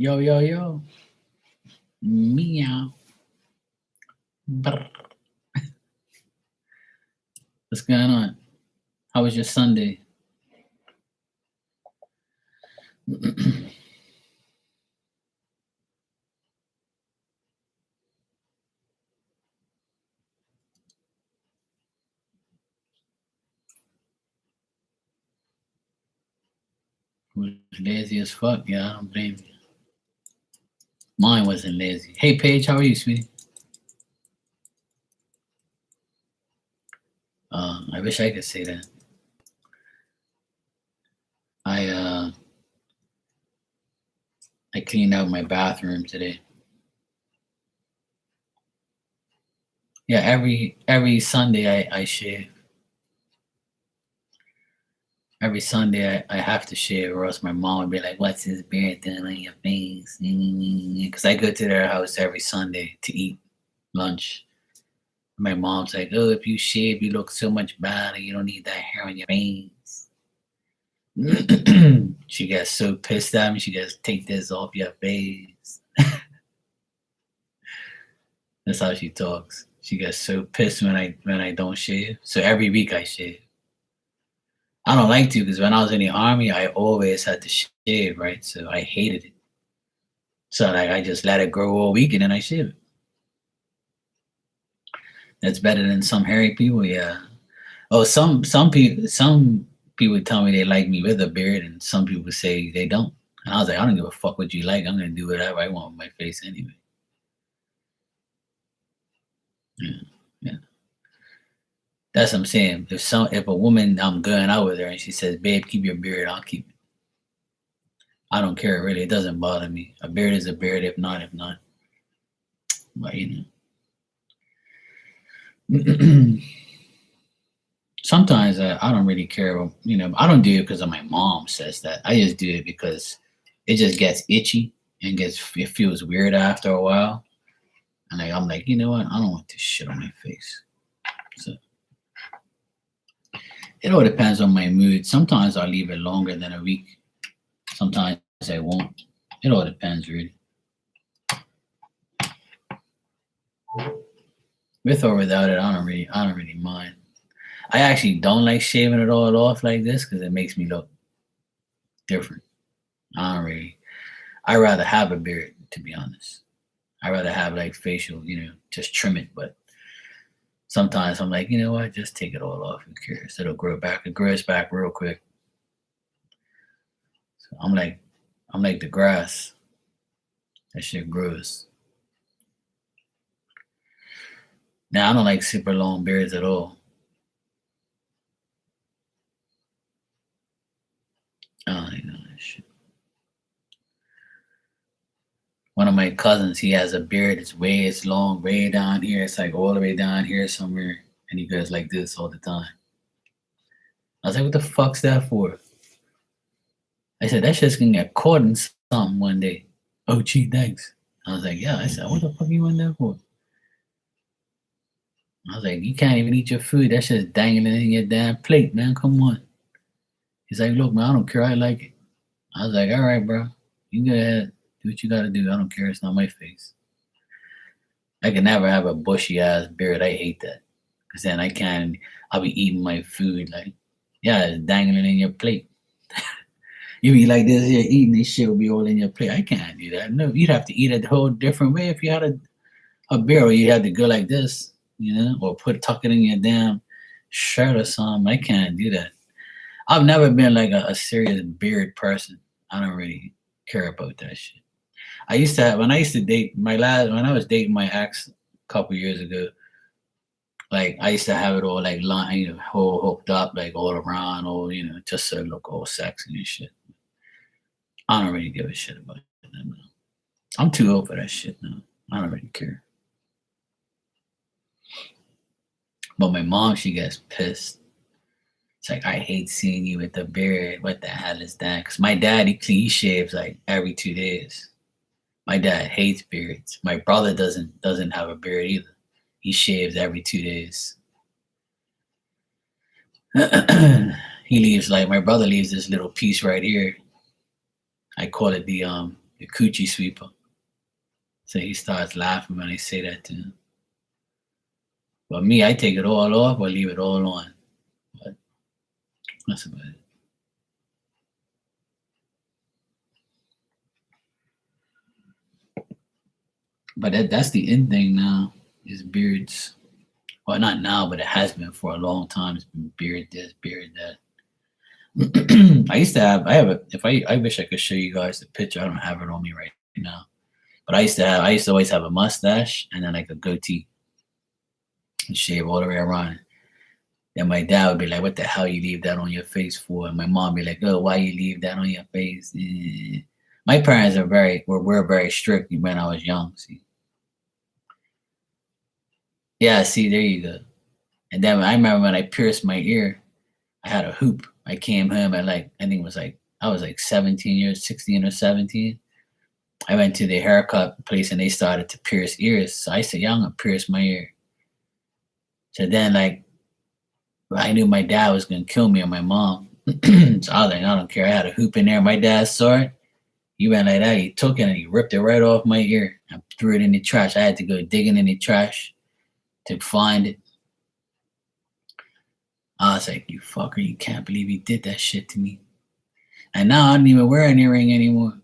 Yo, yo, yo. Meow. Brr. What's going on? How was your Sunday? Was lazy as fuck. Yeah, I don't blame you. Mine wasn't lazy. Hey, Paige, how are you, sweetie? I wish I could say that. I uh, I cleaned out my bathroom today. Yeah, every Sunday I shave. Every Sunday I have to shave, or else my mom would be like, "What's this beard doing on your face?" Because I go to their house every Sunday to eat lunch. My mom's like, "Oh, if you shave, you look so much better. You don't need that hair on your face." She gets so pissed at me. She goes, "Take this off your face." That's how she talks. She gets so pissed when I don't shave. So every week I shave. I don't like to because when I was in the army, I always had to shave, right? So I hated it. So like I just let it grow all week and then I shave it. That's better than some hairy people, yeah. Oh, some people tell me they like me with a beard, and some people say they don't. And I was like, I don't give a fuck what you like. I'm gonna do whatever I want with my face anyway. Yeah, yeah. That's what I'm saying. If a woman I'm going out with her and she says, "Babe, keep your beard," I'll keep it. I don't care really. It doesn't bother me. A beard is a beard. If not, if not. But sometimes I don't really care. I don't do it because of my mom says that. I just do it because it just gets itchy and it feels weird after a while. And I'm like, you know what? I don't want this shit on my face. So it all depends on my mood. Sometimes I'll leave it longer than a week. Sometimes I won't. It all depends really. With or without it, I don't really mind. I actually don't like shaving it all off like this because it makes me look different. I don't really. I rather have a beard, to be honest. I rather have like facial, just trim it. But sometimes I'm like, you know what? Just take it all off. Who cares? It'll grow back. It grows back real quick. So I'm like the grass. That shit grows. Now I don't like super long beards at all. I don't like none of that shit. One of my cousins, he has a beard. It's long, way down here. It's like all the way down here somewhere, and he goes like this all the time. I was like, "What the fuck's that for?" I said, "That shit's gonna get caught in something one day." "Oh, gee, thanks." I was like, "Yeah." I said, "What the fuck you want that for?" I was like, "You can't even eat your food. That shit's dangling in your damn plate, man. Come on." He's like, "Look, man, I don't care. I like it." I was like, "All right, bro. You go ahead. Do what you gotta do. I don't care. It's not my face." I can never have a bushy ass beard. I hate that. Because then I'll be eating my food like, yeah, it's dangling in your plate. You be like this, you're eating this shit will be all in your plate. I can't do that. No, you'd have to eat it a whole different way if you had a beer, or you had to go like this, or tuck it in your damn shirt or something. I can't do that. I've never been like a serious beard person. I don't really care about that shit. When I used to date when I was dating my ex a couple years ago, like I used to have it all like line, whole hooked up, like all around, all just so it look all sexy and shit. I don't really give a shit about that now. I'm too old for that shit now. I don't really care. But my mom, she gets pissed. It's like, I hate seeing you with the beard. What the hell is that? Because my dad, he shaves like every 2 days. My dad hates beards. My brother doesn't have a beard either. He shaves every 2 days. My brother leaves this little piece right here. I call it the the coochie sweeper. So he starts laughing when I say that to him. But me, I take it all off or leave it all on. But that's about it. But that's the end thing now is beards. Well, not now, but it has been for a long time. It's been beard this, beard that. I used to have. I have a. If I wish I could show you guys the picture. I don't have it on me right now. But I used to have. I used to always have a mustache and then like a goatee and shave all the way around. Then my dad would be like, "What the hell you leave that on your face for?" And my mom would be like, "Oh, why you leave that on your face?" My parents were very strict when I was young. See, yeah, see, there you go. And then I remember when I pierced my ear, I had a hoop. I came home at like I think it was like I was like 17 years, 16 or 17. I went to the haircut place and they started to pierce ears. So I said, "Yeah, I'm gonna pierce my ear." So then like I knew my dad was gonna kill me and my mom. So I was like, I don't care. I had a hoop in there. My dad saw it. He went like that. He took it and he ripped it right off my ear and threw it in the trash. I had to go digging in the trash to find it. I was like, "You fucker, you can't believe he did that shit to me." And now I don't even wear an earring anymore.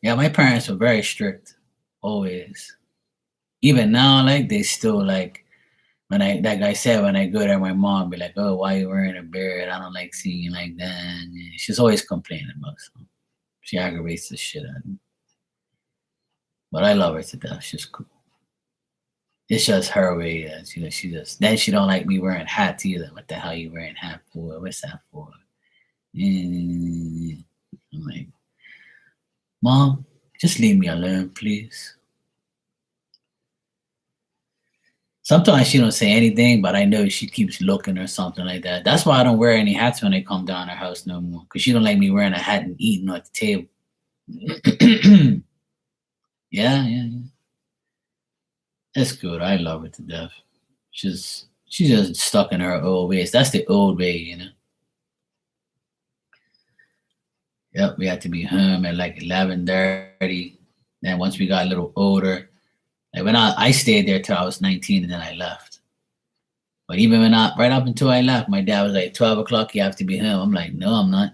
Yeah, my parents were very strict, always. Even now, like they still like when I like I said, when I go there, my mom be like, "Oh, why you wearing a beard? I don't like seeing you like that." And she's always complaining about something. She aggravates the shit out of me. But I love her to death. She's cool. It's just her way. She just then she don't like me wearing hats either. What the hell you wearing hat for? What's that for? I'm like, "Mom, just leave me alone, please." Sometimes she don't say anything, but I know she keeps looking or something like that. That's why I don't wear any hats when I come down her house no more. Cause she don't like me wearing a hat and eating at the table. Yeah, yeah, yeah. It's good. I love her to death. She's just stuck in her old ways. That's the old way, you know. Yep, we had to be home at like 11:30. Then once we got a little older, like when I stayed there till I was 19 and then I left. But even when I right up until I left, my dad was like 12 o'clock, you have to be home. I'm like, "No, I'm not."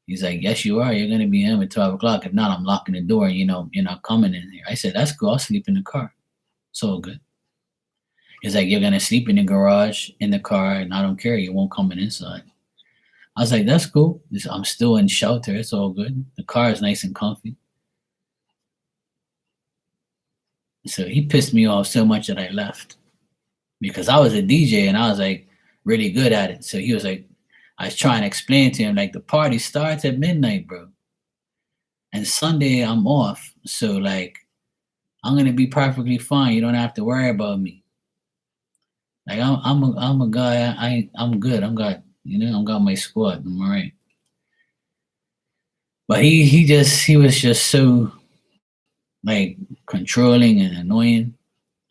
He's like, "Yes, you are. You're gonna be home at 12 o'clock. If not, I'm locking the door and you're not coming in here." I said, "That's cool, I'll sleep in the car. It's all good." He's like, "You're gonna sleep in the garage, in the car, and I don't care, you won't come in inside." I was like, "That's cool. I'm still in shelter, it's all good. The car is nice and comfy." So he pissed me off so much that I left. Because I was a DJ and I was like really good at it. So he was like, I was trying to explain to him like the party starts at midnight, bro. And Sunday I'm off. So like I'm gonna be perfectly fine. You don't have to worry about me. Like I'm a guy. I'm good. I'm got my squad. I'm all right. But he was just so like controlling and annoying.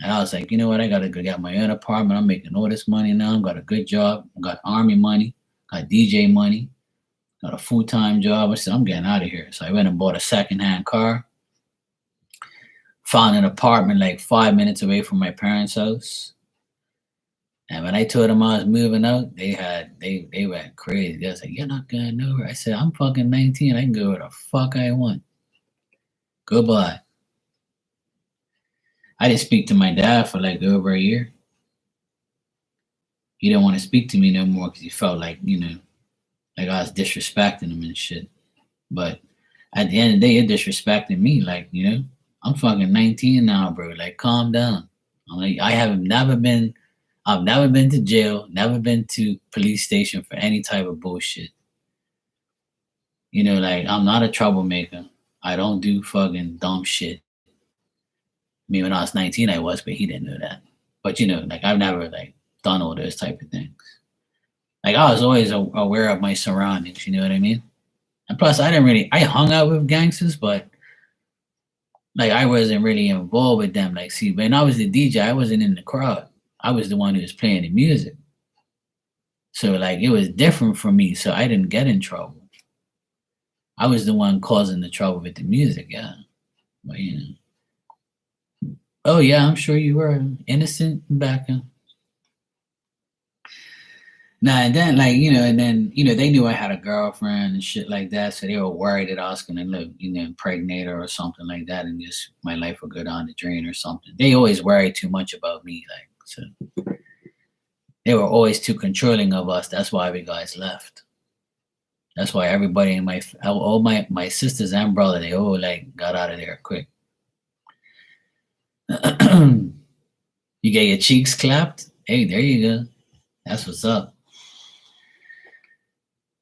And I was like, you know what? I gotta go get my own apartment. I'm making all this money now. I got a good job. I got army money. Got DJ money. Got a full time job. I said, I'm getting out of here. So I went and bought a secondhand car. Found an apartment like 5 minutes away from my parents' house. And when I told them I was moving out, they went crazy. They was like, "You're not going nowhere." I said, "I'm fucking 19. I can go where the fuck I want. Goodbye." I didn't speak to my dad for like over a year. He didn't want to speak to me no more because he felt like, like I was disrespecting him and shit. But at the end of the day, you're disrespecting me. Like, I'm fucking 19 now, bro. Like, calm down. I'm like, I've never been to jail, never been to police station for any type of bullshit. Like I'm not a troublemaker. I don't do fucking dumb shit. I mean, when I was 19, I was, but he didn't know that. But like I've never like done all those type of things. Like I was always aware of my surroundings. You know what I mean? And plus, I hung out with gangsters, but like I wasn't really involved with them. Like, see, when I was the DJ, I wasn't in the crowd. I was the one who was playing the music. So like it was different for me. So I didn't get in trouble. I was the one causing the trouble with the music, yeah. But oh yeah, I'm sure you were innocent back in. Nah, and then and then they knew I had a girlfriend and shit like that, so they were worried that I was gonna look, impregnate her or something like that, and just my life would go down the drain or something. They always worried too much about me, like so. They were always too controlling of us. That's why we guys left. That's why everybody in all my sisters and brother, they all like got out of there quick. You get your cheeks clapped. Hey, there you go. That's what's up.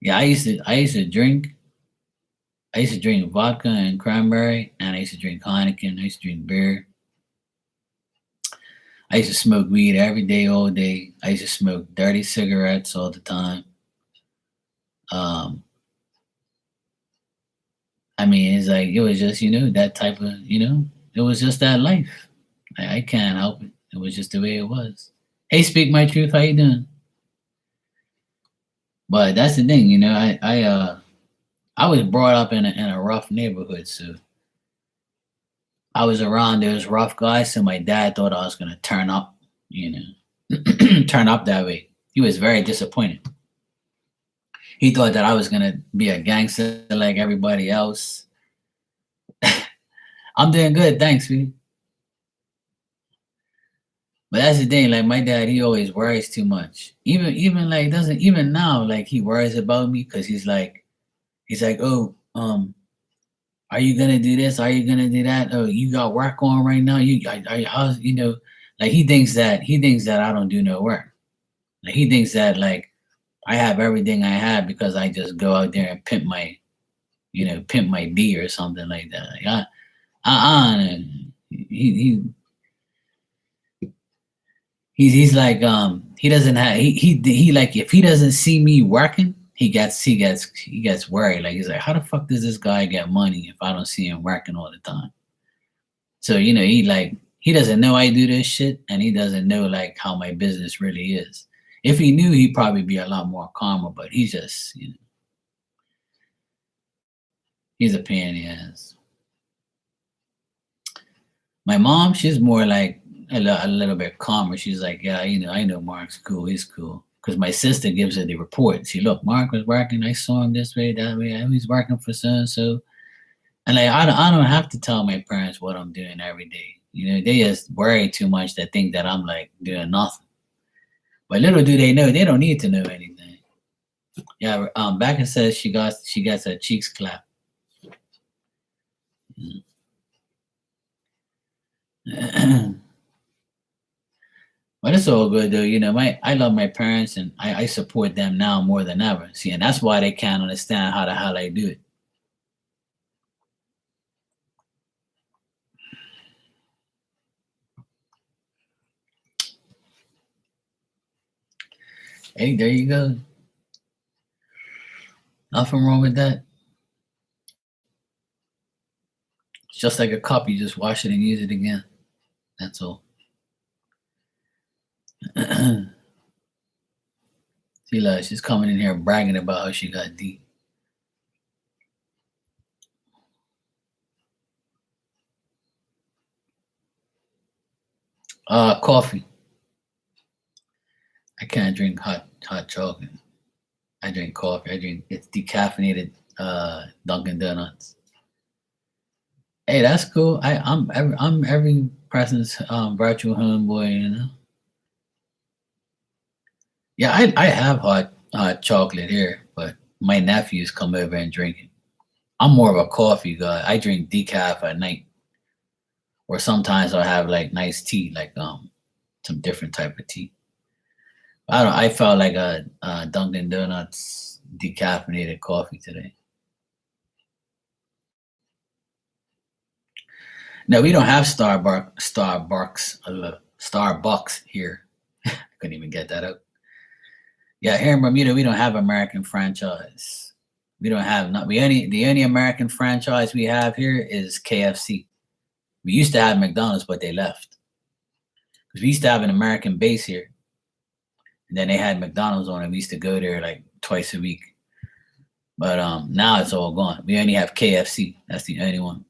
Yeah, I used to drink. I used to drink vodka and cranberry, and I used to drink Heineken. I used to drink beer. I used to smoke weed every day, all day. I used to smoke dirty cigarettes all the time. Um, I mean, it's like it was just that type of it was just that life. I can't help it. It was just the way it was. Hey, speak my truth. How you doing? But that's the thing, I was brought up in a rough neighborhood, so I was around those rough guys. So my dad thought I was gonna turn up, turn up that way. He was very disappointed. He thought that I was gonna be a gangster like everybody else. I'm doing good, thanks, man. But that's the thing, like my dad, he always worries too much. Even like doesn't even now, like he worries about me because he's like, oh, are you gonna do this? Are you gonna do that? Oh, you got work on right now. How's like he thinks that I don't do no work. Like he thinks that like I have everything I have because I just go out there and pimp my D or something like that. Like he he's like he doesn't have he like if he doesn't see me working he gets worried, like he's like, how the fuck does this guy get money if I don't see him working all the time? So he doesn't know I do this shit, and he doesn't know like how my business really is. If he knew, he'd probably be a lot more calmer, but he's just he's a pain in the ass. My mom, she's more like a little bit calmer. She's like, yeah, I know Mark's cool. He's cool. Because my sister gives her the report. See, look, Mark was working. I saw him this way, that way. He's working for so and so. And like, I don't have to tell my parents what I'm doing every day. They just worry too much. They think that I'm like doing nothing. But little do they know, they don't need to know anything. Yeah, Becca says she gets her cheeks clapped. But it's all good though. I love my parents and I support them now more than ever. See, and that's why they can't understand how the hell I do it. Hey, there you go. Nothing wrong with that. It's just like a cup, you just wash it and use it again. That's all. See, like, she's coming in here bragging about how she got deep. Coffee. I can't drink hot chocolate. I drink coffee. It's decaffeinated Dunkin' Donuts. Hey, that's cool. I'm every person's virtual homeboy. Yeah, I have hot chocolate here, but my nephews come over and drink it. I'm more of a coffee guy. I drink decaf at night, or sometimes I'll have like nice tea, like some different type of tea. I felt like a Dunkin' Donuts decaffeinated coffee today. No, we don't have Starbucks here. I couldn't even get that out. Yeah, here in Bermuda, we don't have American franchise. We don't have not we only the only American franchise we have here is KFC. We used to have McDonald's, but they left because we used to have an American base here, and then they had McDonald's on it. We used to go there like twice a week. But now it's all gone. We only have KFC. That's the only one.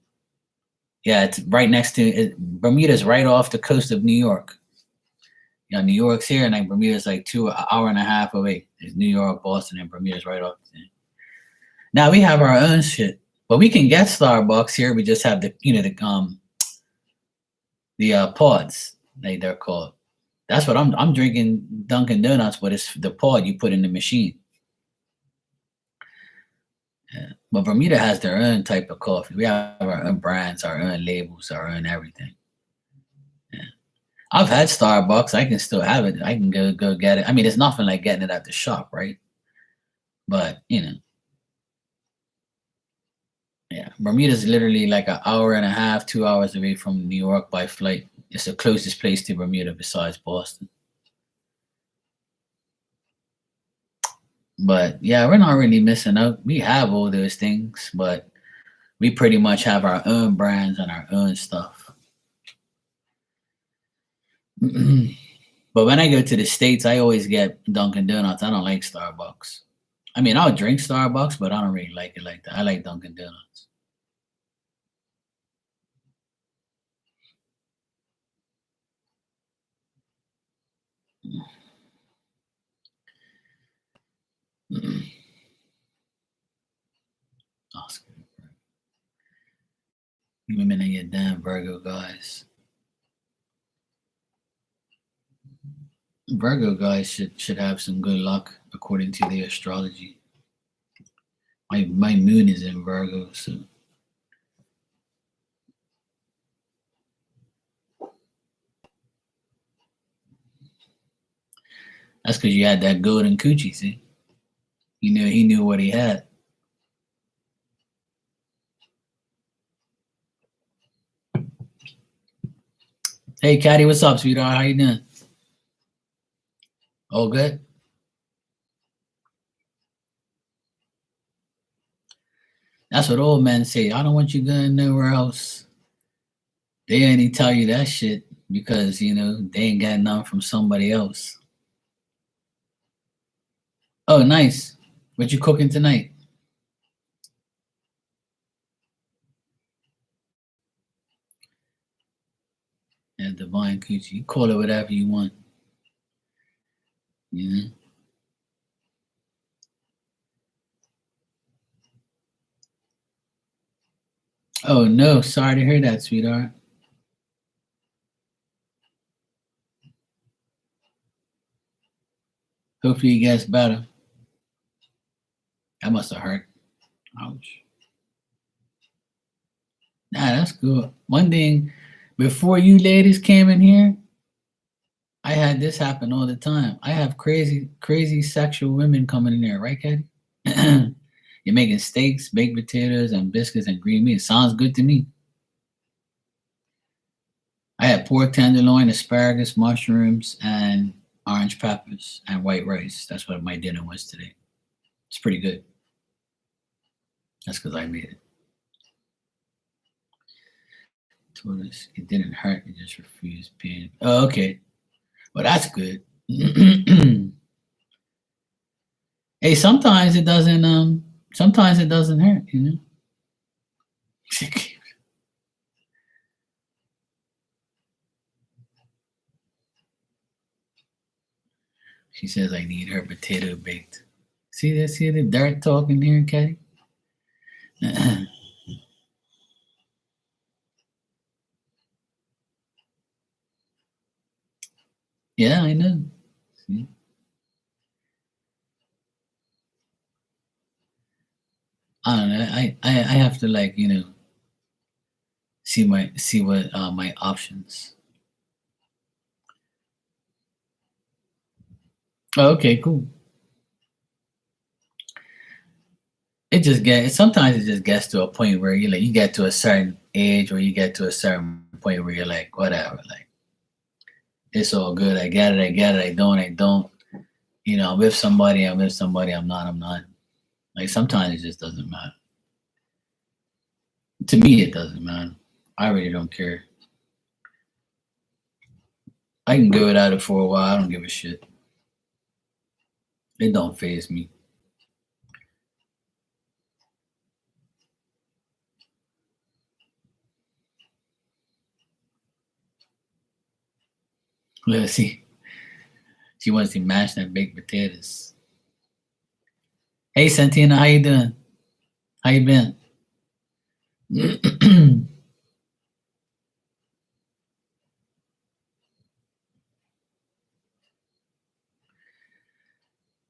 Yeah, it's right next to it. Bermuda's right off the coast of New York. You know, New York's here, and like Bermuda's like an hour and a half away. It's New York, Boston, and Bermuda's right off. Now we have our own shit, but we can get Starbucks here. We just have the pods, like they're called. That's what I'm drinking Dunkin' Donuts, but it's the pod you put in the machine. Yeah. But Bermuda has their own type of coffee. We have our own brands, our own labels, our own everything. Yeah. I've had Starbucks. I can still have it. I can go get it. I mean, it's nothing like getting it at the shop, right? But yeah, Bermuda's literally like an hour and a half, 2 hours away from New York by flight. It's the closest place to Bermuda besides Boston. But yeah, we're not really missing out. We have all those things, but we pretty much have our own brands and our own stuff. But when I go to the States, I always get Dunkin' Donuts. I don't like Starbucks. I mean, I'll drink Starbucks, but I don't really like it like that. I like Dunkin' Donuts. Oscar. Women and your damn Virgo guys. Virgo guys should have some good luck according to the astrology. My moon is in Virgo, so that's because you had that golden coochie. See, he knew what he had. Hey, Caddy, what's up, sweetheart? How you doing? All good? That's what old men say. I don't want you going nowhere else. They only tell you that shit because they ain't got none from somebody else. Oh, nice. What you cooking tonight? Yeah, divine coochie. You call it whatever you want. You know. Oh no, sorry to hear that, sweetheart. Hopefully it gets better. That must have hurt. Ouch. Nah, that's good. One thing, before you ladies came in here, I had this happen all the time. I have crazy sexual women coming in there, right, Caddy? You're making steaks, baked potatoes, and biscuits and green meat. Sounds good to me. I had pork tenderloin, asparagus, mushrooms, and orange peppers and white rice. That's what my dinner was today. It's pretty good. That's because I made it. Told us it didn't hurt. It just refused pain. Oh, okay. Well, that's good. Hey, sometimes it doesn't. Sometimes it doesn't hurt. She says I need her potato baked. See the dirt talking here, Caddy? Yeah, I know. See? I don't know. I have to see what my options. Oh, okay, cool. Sometimes it just gets to a point where you get to a certain age or you get to a certain point where you're like, whatever, like it's all good. I get it, I don't. I'm with somebody, I'm not. Like sometimes it just doesn't matter. To me it doesn't matter. I really don't care. I can go without it for a while, I don't give a shit. It don't phase me. Let's see. She wants to mash that baked potatoes. Hey, Santina, how you doing? How you been?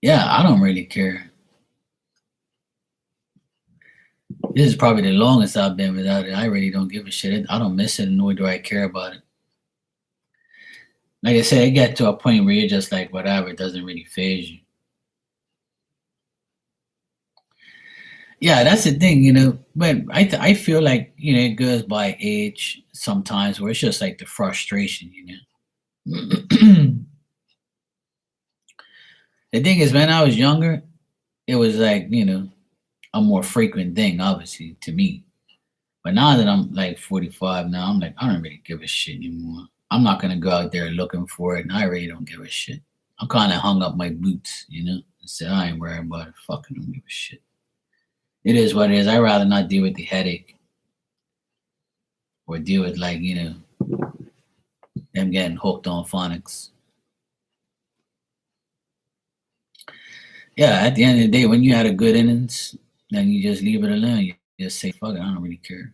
Yeah, I don't really care. This is probably the longest I've been without it. I really don't give a shit. I don't miss it, nor do I care about it. Like I said, it get to a point where you're just like, whatever, it doesn't really phase you. Yeah, that's the thing, But I feel like it goes by age sometimes, where it's just like the frustration. The thing is, when I was younger, it was like a more frequent thing, obviously, to me. But now that I'm like 45 now, I'm like, I don't really give a shit anymore. I'm not gonna go out there looking for it, and I really don't give a shit. I'm kind of hung up my boots, and said I ain't worried about it. Fucking don't give a shit. It is what it is. I'd rather not deal with the headache or deal with like them getting hooked on phonics. Yeah, at the end of the day, when you had a good innings, then you just leave it alone. You just say, fuck it, I don't really care.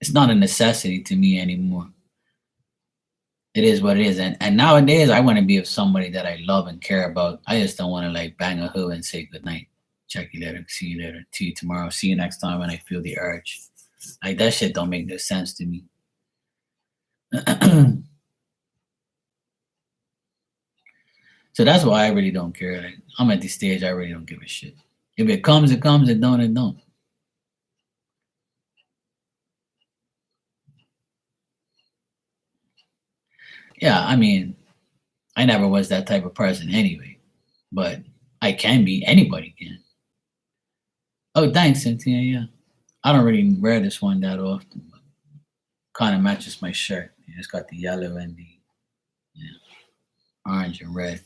It's not a necessity to me anymore. It is what it is. And nowadays, I want to be with somebody that I love and care about. I just don't want to like bang a hoe and say good night. Check you later. See you later. See you tomorrow. See you next time when I feel the urge. Like that shit don't make no sense to me. So that's why I really don't care. Like, I'm at this stage, I really don't give a shit. If it comes, it comes. It don't, it don't. Yeah, I mean, I never was that type of person anyway, but I can be. Anybody can. Oh, thanks, Cynthia. Yeah, I don't really wear this one that often, but kind of matches my shirt. It's got the yellow and the yeah, orange and red.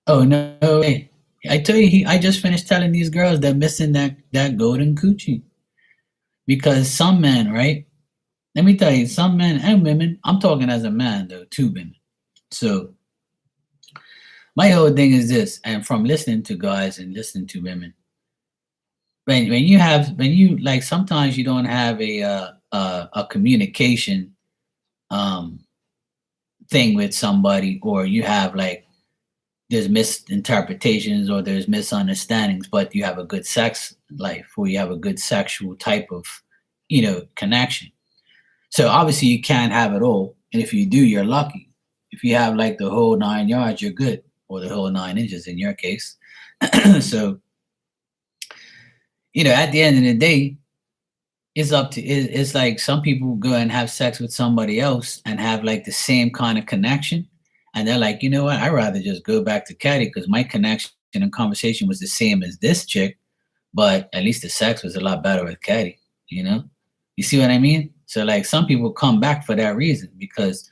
Oh no way! I tell you, I just finished telling these girls they're missing that golden coochie because some men, right? Let me tell you, some men and women. I'm talking as a man though, two women. So my whole thing is this, and from listening to guys and listening to women, when you like sometimes you don't have a communication um thing with somebody, or you have like there's misinterpretations or there's misunderstandings, but you have a good sex life or you have a good sexual type of connection. So obviously you can't have it all, and if you do, you're lucky. If you have like the whole 9 yards, you're good, or the whole 9 inches in your case. So at the end of the day, it's up to it's like some people go and have sex with somebody else and have like the same kind of connection, and they're like, you know what, I'd rather just go back to Caddy because my connection and conversation was the same as this chick, but at least the sex was a lot better with Caddy. You see what I mean? So like some people come back for that reason because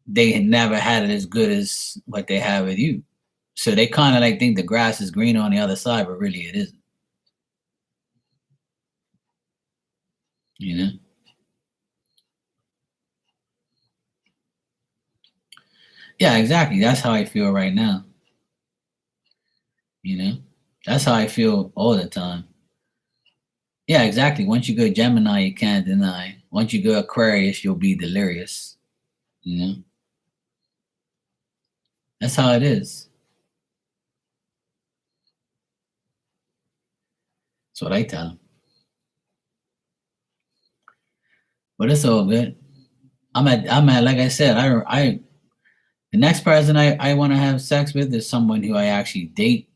they had never had it as good as what they have with you. So they kind of like think the grass is green on the other side, but really it isn't. You know? Yeah, exactly. That's how I feel right now. You know? That's how I feel all the time. Yeah, exactly. Once you go Gemini, you can't deny. Once you go Aquarius, you'll be delirious. You know? That's how it is. That's what I tell them. But it's all good. I'm at like I said, the next person I want to have sex with is someone who I actually date,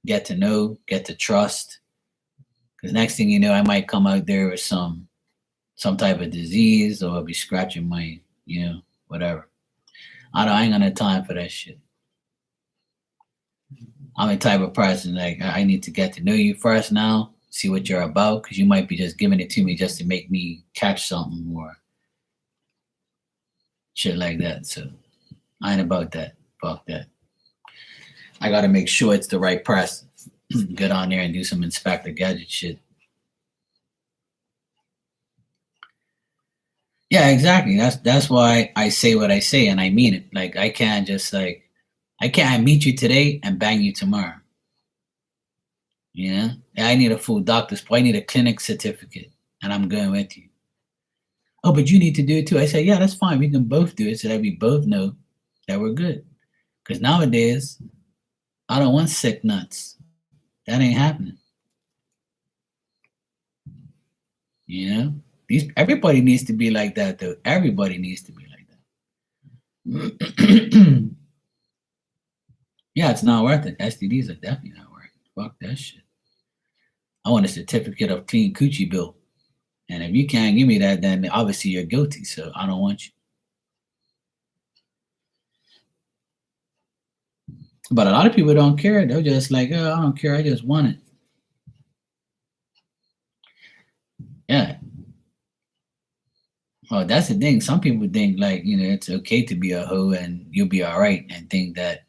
get to know, get to trust. Because next thing you know, I might come out there with some type of disease, or I'll be scratching my, whatever. I ain't got no time for that shit. I'm the type of person like I need to get to know you first now, see what you're about, because you might be just giving it to me just to make me catch something or shit like that. So I ain't about that. Fuck that. I got to make sure it's the right person. Get on there and do some Inspector Gadget shit. Yeah, exactly. That's why I say what I say and I mean it. Like I can't just like I can't meet you today and bang you tomorrow. You know? I need a full doctor's I need a clinic certificate and I'm going with you. Oh, but you need to do it too. I say, yeah, that's fine. We can both do it so that we both know that we're good. Because nowadays, I don't want sick nuts. That ain't happening. You know? Everybody needs to be like that though. Everybody needs to be like that. Yeah, it's not worth it. STDs are definitely not worth it. Fuck that shit. I want a certificate of clean coochie bill. And if you can't give me that, then obviously you're guilty. So I don't want you. But a lot of people don't care. They're just like, oh, I don't care. I just want it. Yeah. Well, that's the thing. Some people think like, it's okay to be a hoe and you'll be all right and think that,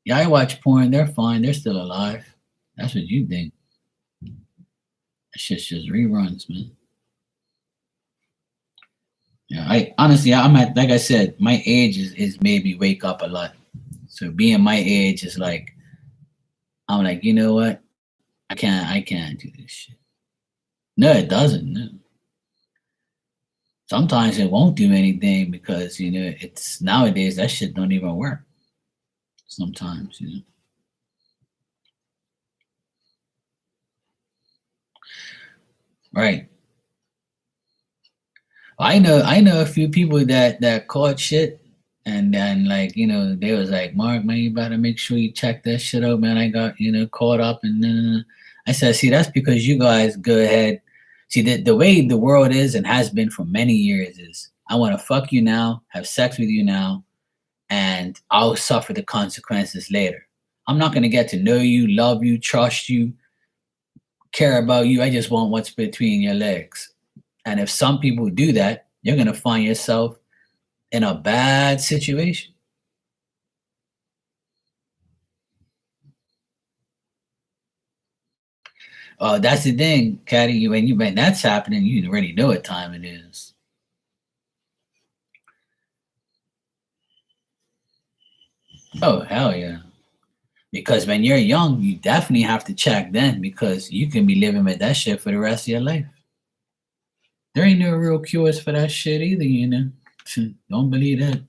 yeah, I watch porn. They're fine. They're still alive. That's what you think. That shit's just reruns, man. Yeah, I honestly, I'm at, like I said, my age is made me wake up a lot. So being my age is like, I'm like, you know what? I can't do this shit. No, it doesn't. No. Sometimes it won't do anything because it's nowadays that shit don't even work. Sometimes, right? I know a few people that caught shit, and then like they was like, Mark, man, you better make sure you check that shit out, man. I got caught up, and then I said, see, that's because you guys go ahead. See, the way the world is and has been for many years is, I want to fuck you now, have sex with you now, and I'll suffer the consequences later. I'm not gonna get to know you, love you, trust you, care about you. I just want what's between your legs. And if some people do that, you're gonna find yourself in a bad situation. That's the thing, Caddy. When that's happening, you already know what time it is. Oh hell yeah! Because when you're young, you definitely have to check then because you can be living with that shit for the rest of your life. There ain't no real cures for that shit either. Don't believe that.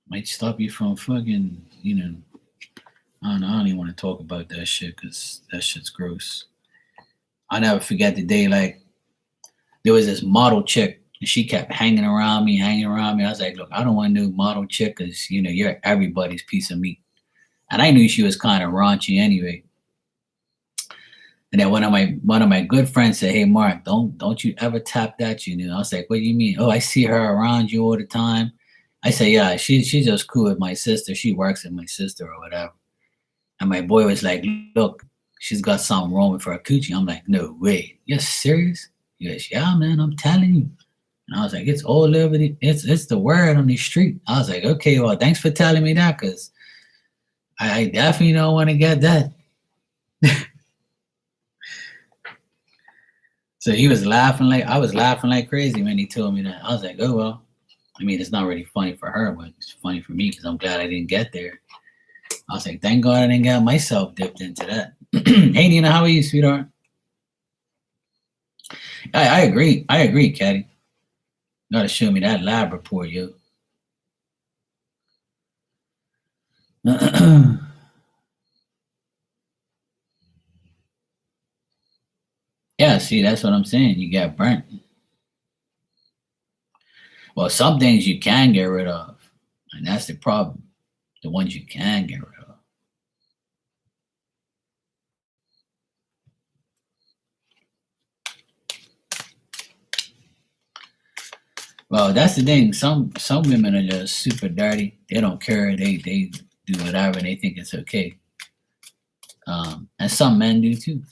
Might stop you from fucking. I don't even want to talk about that shit because that shit's gross. I never forget the day like there was this model chick and she kept hanging around me. I was like, look, I don't want no model chick because you're everybody's piece of meat. And I knew she was kind of raunchy anyway. And then one of my good friends said, hey Mark, don't you ever tap that, I was like, what do you mean? Oh, I see her around you all the time. I said, yeah, she's just cool with my sister. She works with my sister or whatever. And my boy was like, look, she's got something wrong with her coochie. I'm like, no way. You're serious? He goes, yeah, man, I'm telling you. And I was like, it's all over it's the word on the street. I was like, okay, well, thanks for telling me that because I definitely don't want to get that. So he was laughing like I was laughing like crazy when he told me that. I was like, oh well. I mean, it's not really funny for her, but it's funny for me because I'm glad I didn't get there. I was like, thank God I didn't get myself dipped into that. Hey Nina, how are you, sweetheart? I agree. I agree, Caddy. You gotta show me that lab report, yo. Yeah, see, that's what I'm saying. You got burnt. Well, some things you can get rid of, and that's the problem. The ones you can get rid of. Well, that's the thing. Some women are just super dirty. They don't care. They do whatever and they think it's okay. And some men do too.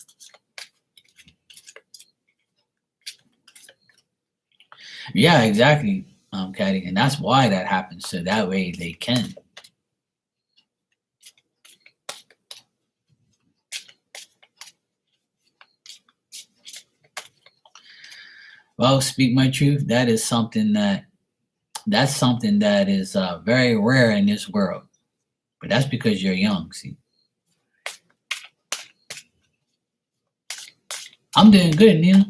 Yeah, exactly, Caddy. And that's why that happens. So that way they can. Well, speak my truth. That's something that is very rare in this world. But that's because you're young. See, I'm doing good, Neil.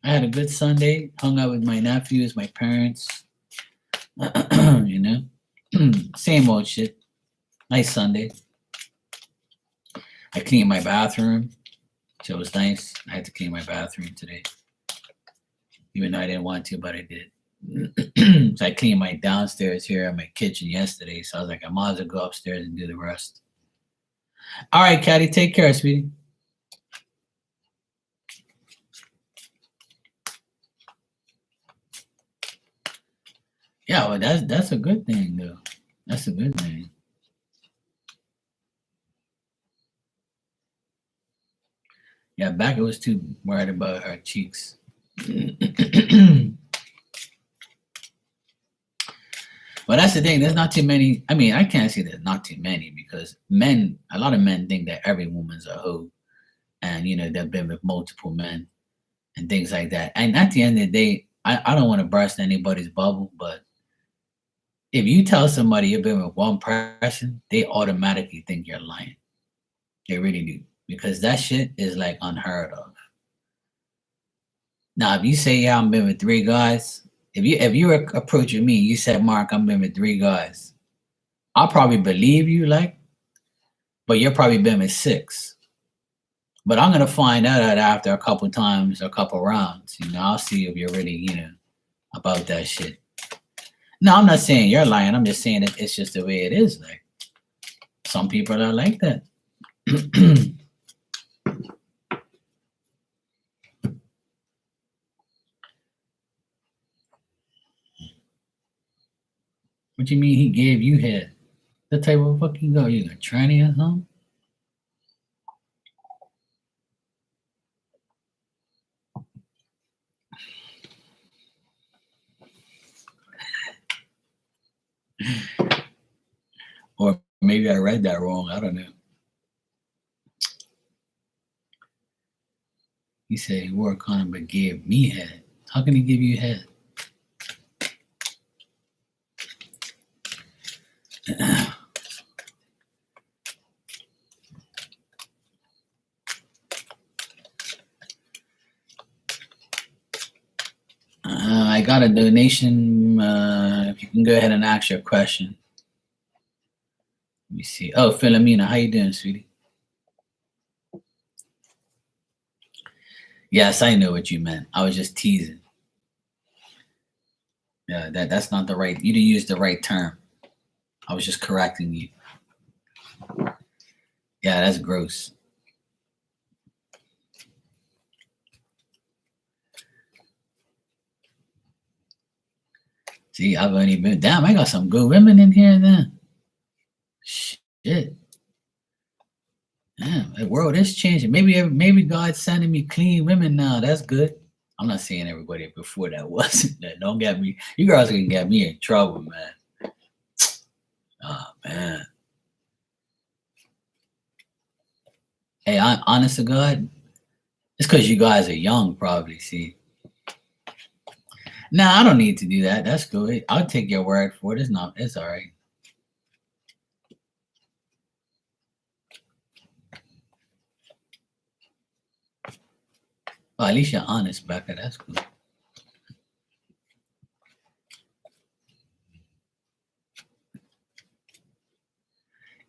I had a good Sunday. Hung out with my nephews, my parents. You know, same old shit. Nice Sunday. I cleaned my bathroom, so it was nice. I had to clean my bathroom today, even though I didn't want to, but I did. So I cleaned my downstairs here and my kitchen yesterday. So I was like, I might as well go upstairs and do the rest. All right, Caddy, take care, sweetie. Yeah, well, that's a good thing, though. That's a good thing. Yeah, back it was too worried about her cheeks. Well, that's the thing. There's not too many. I mean, I can't say there's not too many because a lot of men think that every woman's a hoe, and they've been with multiple men and things like that. And at the end of the day, I don't want to burst anybody's bubble, but if you tell somebody you've been with one person, they automatically think you're lying. They really do because that shit is like unheard of. Now, if you say, yeah, I'm been with 3 guys, if you were approaching me, you said, Mark, I'm been with 3 guys, I'll probably believe you, but you're probably been with 6. But I'm gonna find out after a couple times, a couple rounds. I'll see if you're really, about that shit. No, I'm not saying you're lying. I'm just saying that it's just the way it is. Like some people are like that. What you mean he gave you head? That type of fucking go? You a tranny or something? Or maybe I read that wrong. I don't know. He said he wore a condom but gave me head. How can he give you head? I got a donation. If you can go ahead and ask your question. Let me see. Oh, Philomena, how you doing, sweetie? Yes, I know what you meant. I was just teasing. Yeah, that's not the right. You didn't use the right term. I was just correcting you. Yeah, that's gross. See, I've only been damn. I got some good women in here then. Shit. Damn, the world is changing. Maybe God's sending me clean women now. That's good. I'm not saying everybody before that wasn't. Don't get me. You girls can get me in trouble, man. Oh man. Hey, I'm honest to God. It's because you guys are young, probably. See. Nah, I don't need to do that. That's good. I'll take your word for it. It's all right. Well, at least you're honest, Becca. That's cool.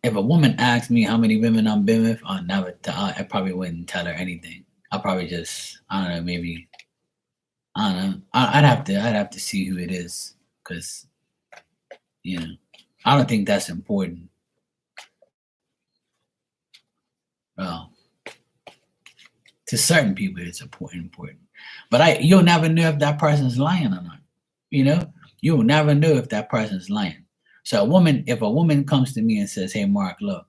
If a woman asked me how many women I've been with, I probably wouldn't tell her anything. I'll probably just, I don't know, maybe, I don't know. I'd have to see who it is, because, I don't think that's important. Well, to certain people, it's important. But you'll never know if that person's lying or not. You'll never know if that person's lying. So if a woman comes to me and says, "Hey, Mark, look,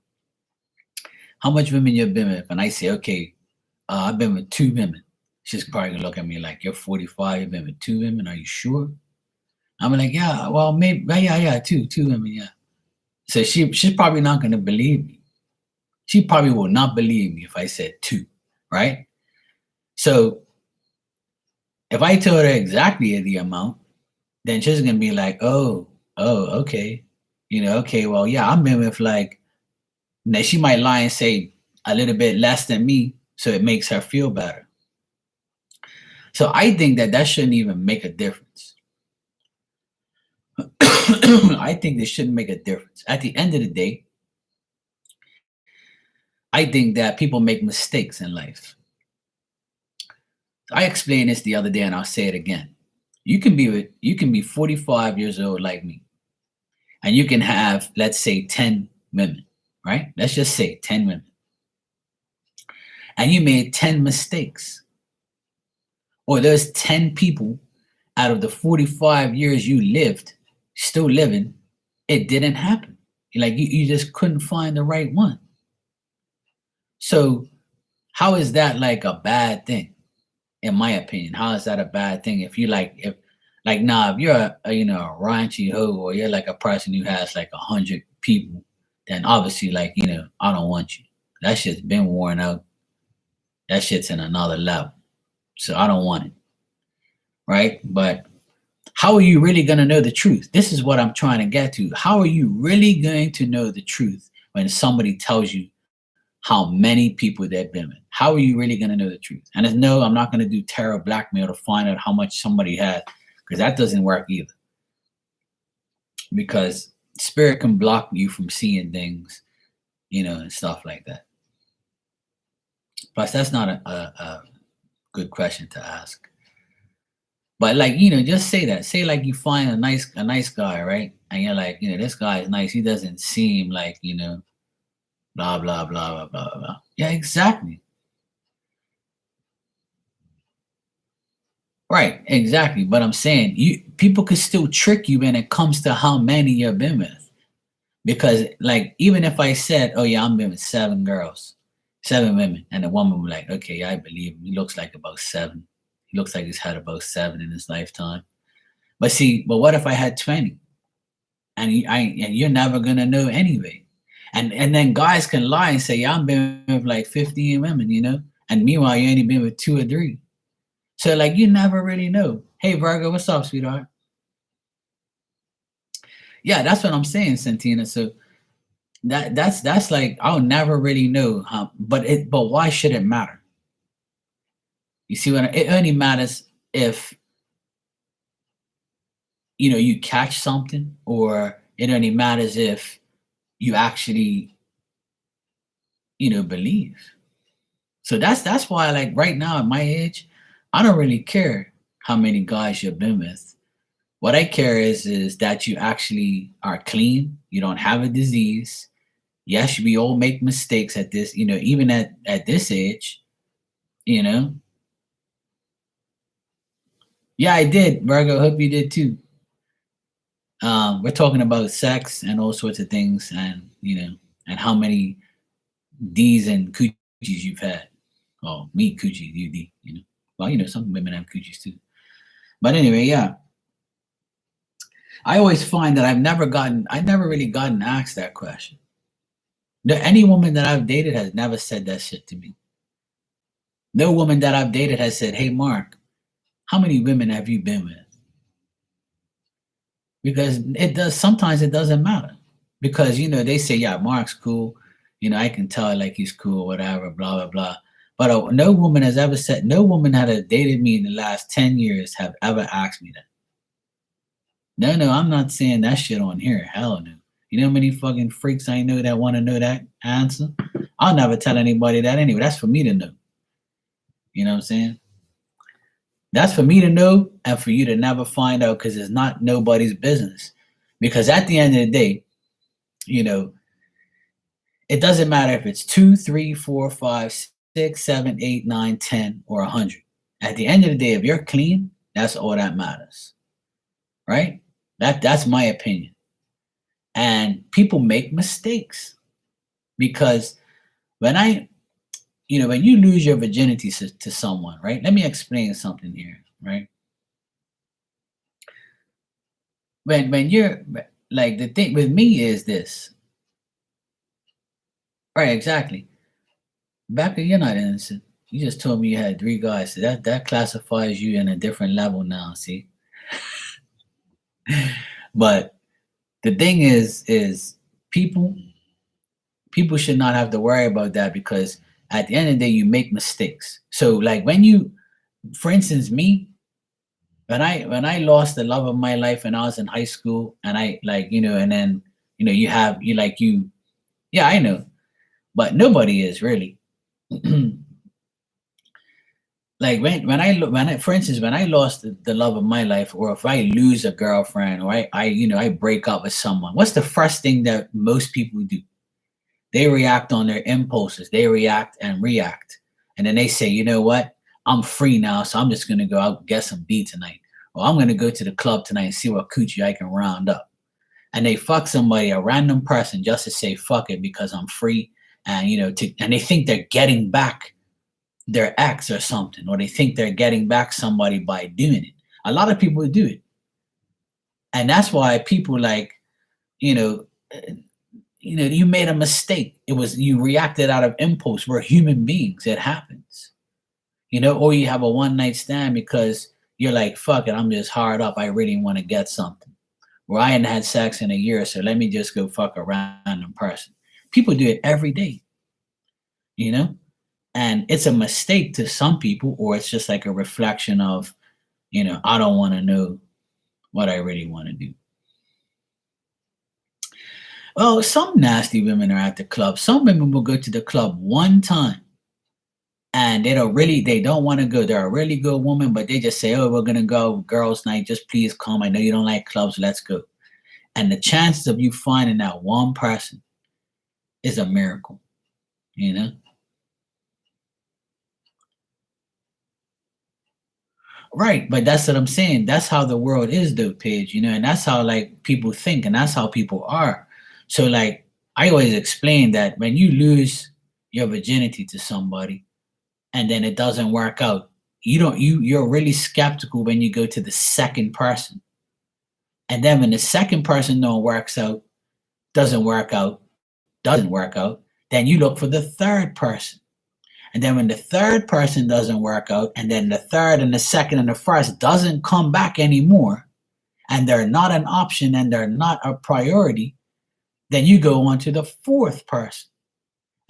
how much women you've been with?" And I say, "Okay, I've been with 2 women." She's probably gonna look at me like, "You're 45. You've been with 2 women. Are you sure?" I'm like, "Yeah, well, maybe, yeah, two women, yeah." So she's probably not gonna believe me. She probably will not believe me if I said 2, right? So If I told her exactly the amount, then she's gonna be like, oh, okay. Okay, well, yeah, I've been with like, now she might lie and say a little bit less than me, so it makes her feel better. So I think that that shouldn't even make a difference. I think this shouldn't make a difference. At the end of the day, I think that people make mistakes in life. I explained this the other day and I'll say it again. You can be 45 years old like me, and you can have, let's say, 10 women, right? Let's just say 10 women. And you made 10 mistakes. Or there's 10 people out of the 45 years you lived, still living, it didn't happen. Like you just couldn't find the right one. So how is that like a bad thing? In my opinion, how is that a bad thing? If you like, if you're a raunchy hoe, or you're like a person who has like 100 people, then obviously, like, I don't want you. That shit's been worn out. That shit's in another level. So I don't want it. Right? But how are you really going to know the truth? This is what I'm trying to get to. How are you really going to know the truth when somebody tells you how many people they've been with? How are you really going to know the truth? And it's no, I'm not going to do terror blackmail to find out how much somebody has, because that doesn't work either. Because spirit can block you from seeing things, and stuff like that. Plus, that's not a good question to ask. But like, just say that. Say like you find a nice guy, right? And you're like, this guy is nice. He doesn't seem like, blah blah blah blah blah blah. Yeah, exactly. Right, exactly. But I'm saying people could still trick you when it comes to how many you've been with. Because like, even if I said, oh yeah, I'm been with 7 girls, 7 women, and the woman was like, okay, I believe him. He looks like about 7. He looks like he's had about 7 in his lifetime. But see, but what if I had 20? And you're never gonna know anyway. And then guys can lie and say, yeah, I'm been with like 15 women, and meanwhile you only been with 2 or 3. So like, you never really know. Hey Virgo, what's up, sweetheart? Yeah, that's what I'm saying, Santina. So that's like, I'll never really know how, but why should it matter? You see it only matters if you catch something, or it only matters if you actually believe. So that's why, like, right now at my age, I don't really care how many guys you've been with. What I care is that you actually are clean, you don't have a disease. Yes, we all make mistakes at this, even at this age, you know. Yeah, I did, Virgo. Hope you did too. We're talking about sex and all sorts of things, and and how many D's and coochies you've had. Oh, me coochie, you D. Well, some women have coochies too. But anyway, yeah. I always find that I never really gotten asked that question. Any woman that I've dated has never said that shit to me. No woman that I've dated has said, "Hey, Mark, how many women have you been with?" Because sometimes it doesn't matter. Because they say, "Yeah, Mark's cool. I can tell like he's cool, whatever, blah blah blah." But no woman has ever said. No woman that has dated me in the last 10 years have ever asked me that. No, no, I'm not saying that shit on here. Hell no. You know how many fucking freaks I know that want to know that answer? I'll never tell anybody that anyway. That's for me to know. You know what I'm saying? That's for me to know, and for you to never find out, because it's not nobody's business. Because at the end of the day, you know, it doesn't matter if it's 2, 3, 4, 5, 6, 7, 8, 9, 10, or 100. At the end of the day, if you're clean, that's all that matters. Right? That's my opinion. And people make mistakes, because when you lose your virginity to someone, right? Let me explain something here, right? When you're like, the thing with me is this, right? Exactly. Becca, you're not innocent. You just told me you had 3 guys. So that classifies you in a different level now. See, but the thing is people people should not have to worry about that because at the end of the day, you make mistakes. So like when you, for instance, me, when I lost the love of my life when I was in high school, and I like and then you have you like you, yeah, I know, but nobody is really. Like when I for instance when I lost the love of my life, or if I lose a girlfriend, or I break up with someone, what's the first thing that most people do? They react on their impulses. They react, and then they say, you know what, I'm free now, so I'm just gonna go out and get some B tonight, or I'm gonna go to the club tonight and see what coochie I can round up. And they fuck somebody, a random person, just to say fuck it because I'm free, and and they think they're getting back their ex or something, or they think they're getting back somebody by doing it. A lot of people do it, and that's why people like, you know, uh, you made a mistake. It was you reacted out of impulse. We're human beings. It happens, or you have a one night stand because you're like, fuck it, I'm just hard up. I really want to get something. Or I hadn't had sex in a year, so let me just go fuck a random person. People do it every day, you know? And it's a mistake to some people, or it's just like a reflection of, I don't want to know what I really want to do. Well, some nasty women are at the club. Some women will go to the club one time and they don't want to go. They're a really good woman, but they just say, oh, we're gonna go girls' night. Just please come. I know you don't like clubs. Let's go. And the chances of you finding that one person is a miracle, you know? Right, but that's what I'm saying. That's how the world is though, Paige, and that's how like people think and that's how people are. So like I always explain that when you lose your virginity to somebody and then it doesn't work out, you're really skeptical when you go to the second person. And then when the second person don't works out, doesn't work out, doesn't work out, then you look for the third person. And then when the third person doesn't work out, and then the third and the second and the first doesn't come back anymore, and they're not an option and they're not a priority, then you go on to the fourth person.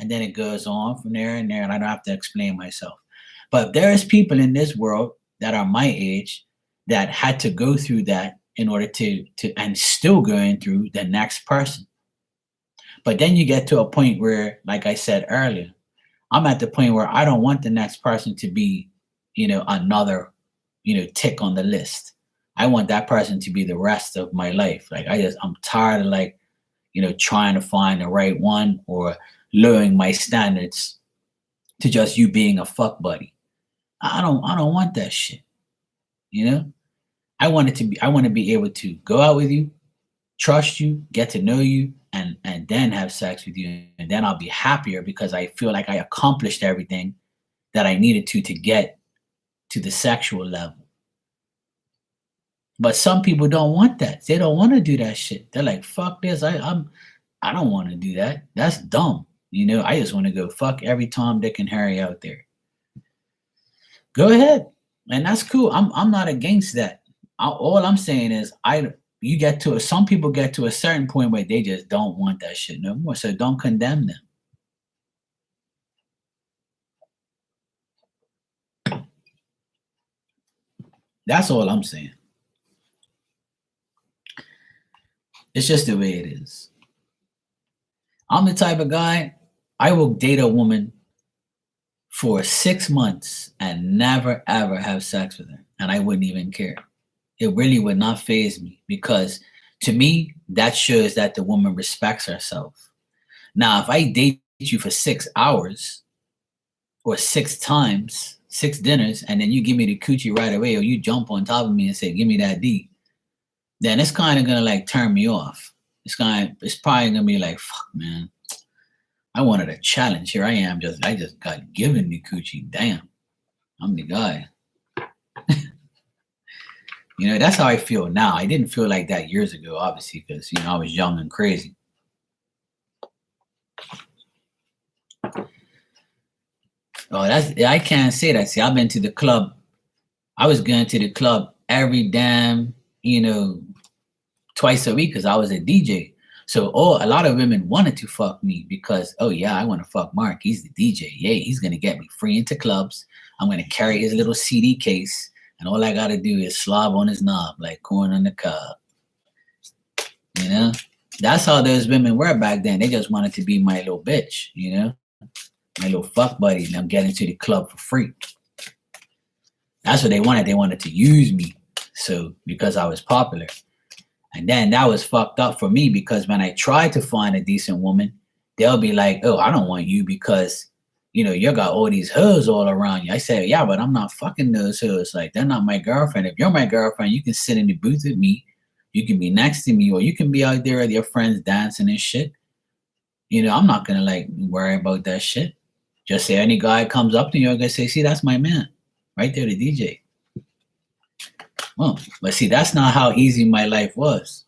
And then it goes on from there and there, and I don't have to explain myself. But there's people in this world that are my age that had to go through that in order to and still going through the next person. But then you get to a point where, like I said earlier, I'm at the point where I don't want the next person to be, another, tick on the list. I want that person to be the rest of my life. Like I'm tired of like, trying to find the right one or lowering my standards to just you being a fuck buddy. I don't want that shit. You know? I want to be able to go out with you, trust you, get to know you, and then have sex with you. And then I'll be happier because I feel like I accomplished everything that I needed to get to the sexual level. But some people don't want that. They don't want to do that shit. They're like, fuck this. I don't want to do that. That's dumb. I just want to go fuck every Tom, Dick, and Harry out there. Go ahead. And that's cool. I'm not against that. All I'm saying is some people get to a certain point where they just don't want that shit no more. So don't condemn them. That's all I'm saying. It's just the way it is. I'm the type of guy, I will date a woman for 6 months and never ever have sex with her. And I wouldn't even care. It really would not faze me because to me, that shows that the woman respects herself. Now, if I date you for 6 hours or 6 times, 6 dinners, and then you give me the coochie right away, or you jump on top of me and say, give me that D, then it's kind of gonna like turn me off. It's probably gonna be like, fuck man, I wanted a challenge. Here I am, I just got given the coochie. Damn, I'm the guy. That's how I feel now. I didn't feel like that years ago, obviously, because I was young and crazy. Oh, I can't say that. See, I've been to the club. I was going to the club every damn, twice a week because I was a DJ. So a lot of women wanted to fuck me because, oh yeah, I want to fuck Mark. He's the DJ. Yeah, he's gonna get me free into clubs. I'm gonna carry his little CD case, and all I gotta do is slob on his knob like corn on the cob. You know, that's how those women were back then. They just wanted to be my little bitch. My little fuck buddy, and I'm getting to the club for free. That's what they wanted. They wanted to use me, so because I was popular. And then that was fucked up for me because when I tried to find a decent woman, they'll be like, oh, I don't want you because, you got all these hoes all around you. I said, yeah, but I'm not fucking those hoes. Like, they're not my girlfriend. If you're my girlfriend, you can sit in the booth with me. You can be next to me, or you can be out there with your friends dancing and shit. I'm not going to worry about that shit. Just say any guy comes up to you, I'm going to say, see, that's my man. Right there, the DJ. Well, but see, that's not how easy my life was.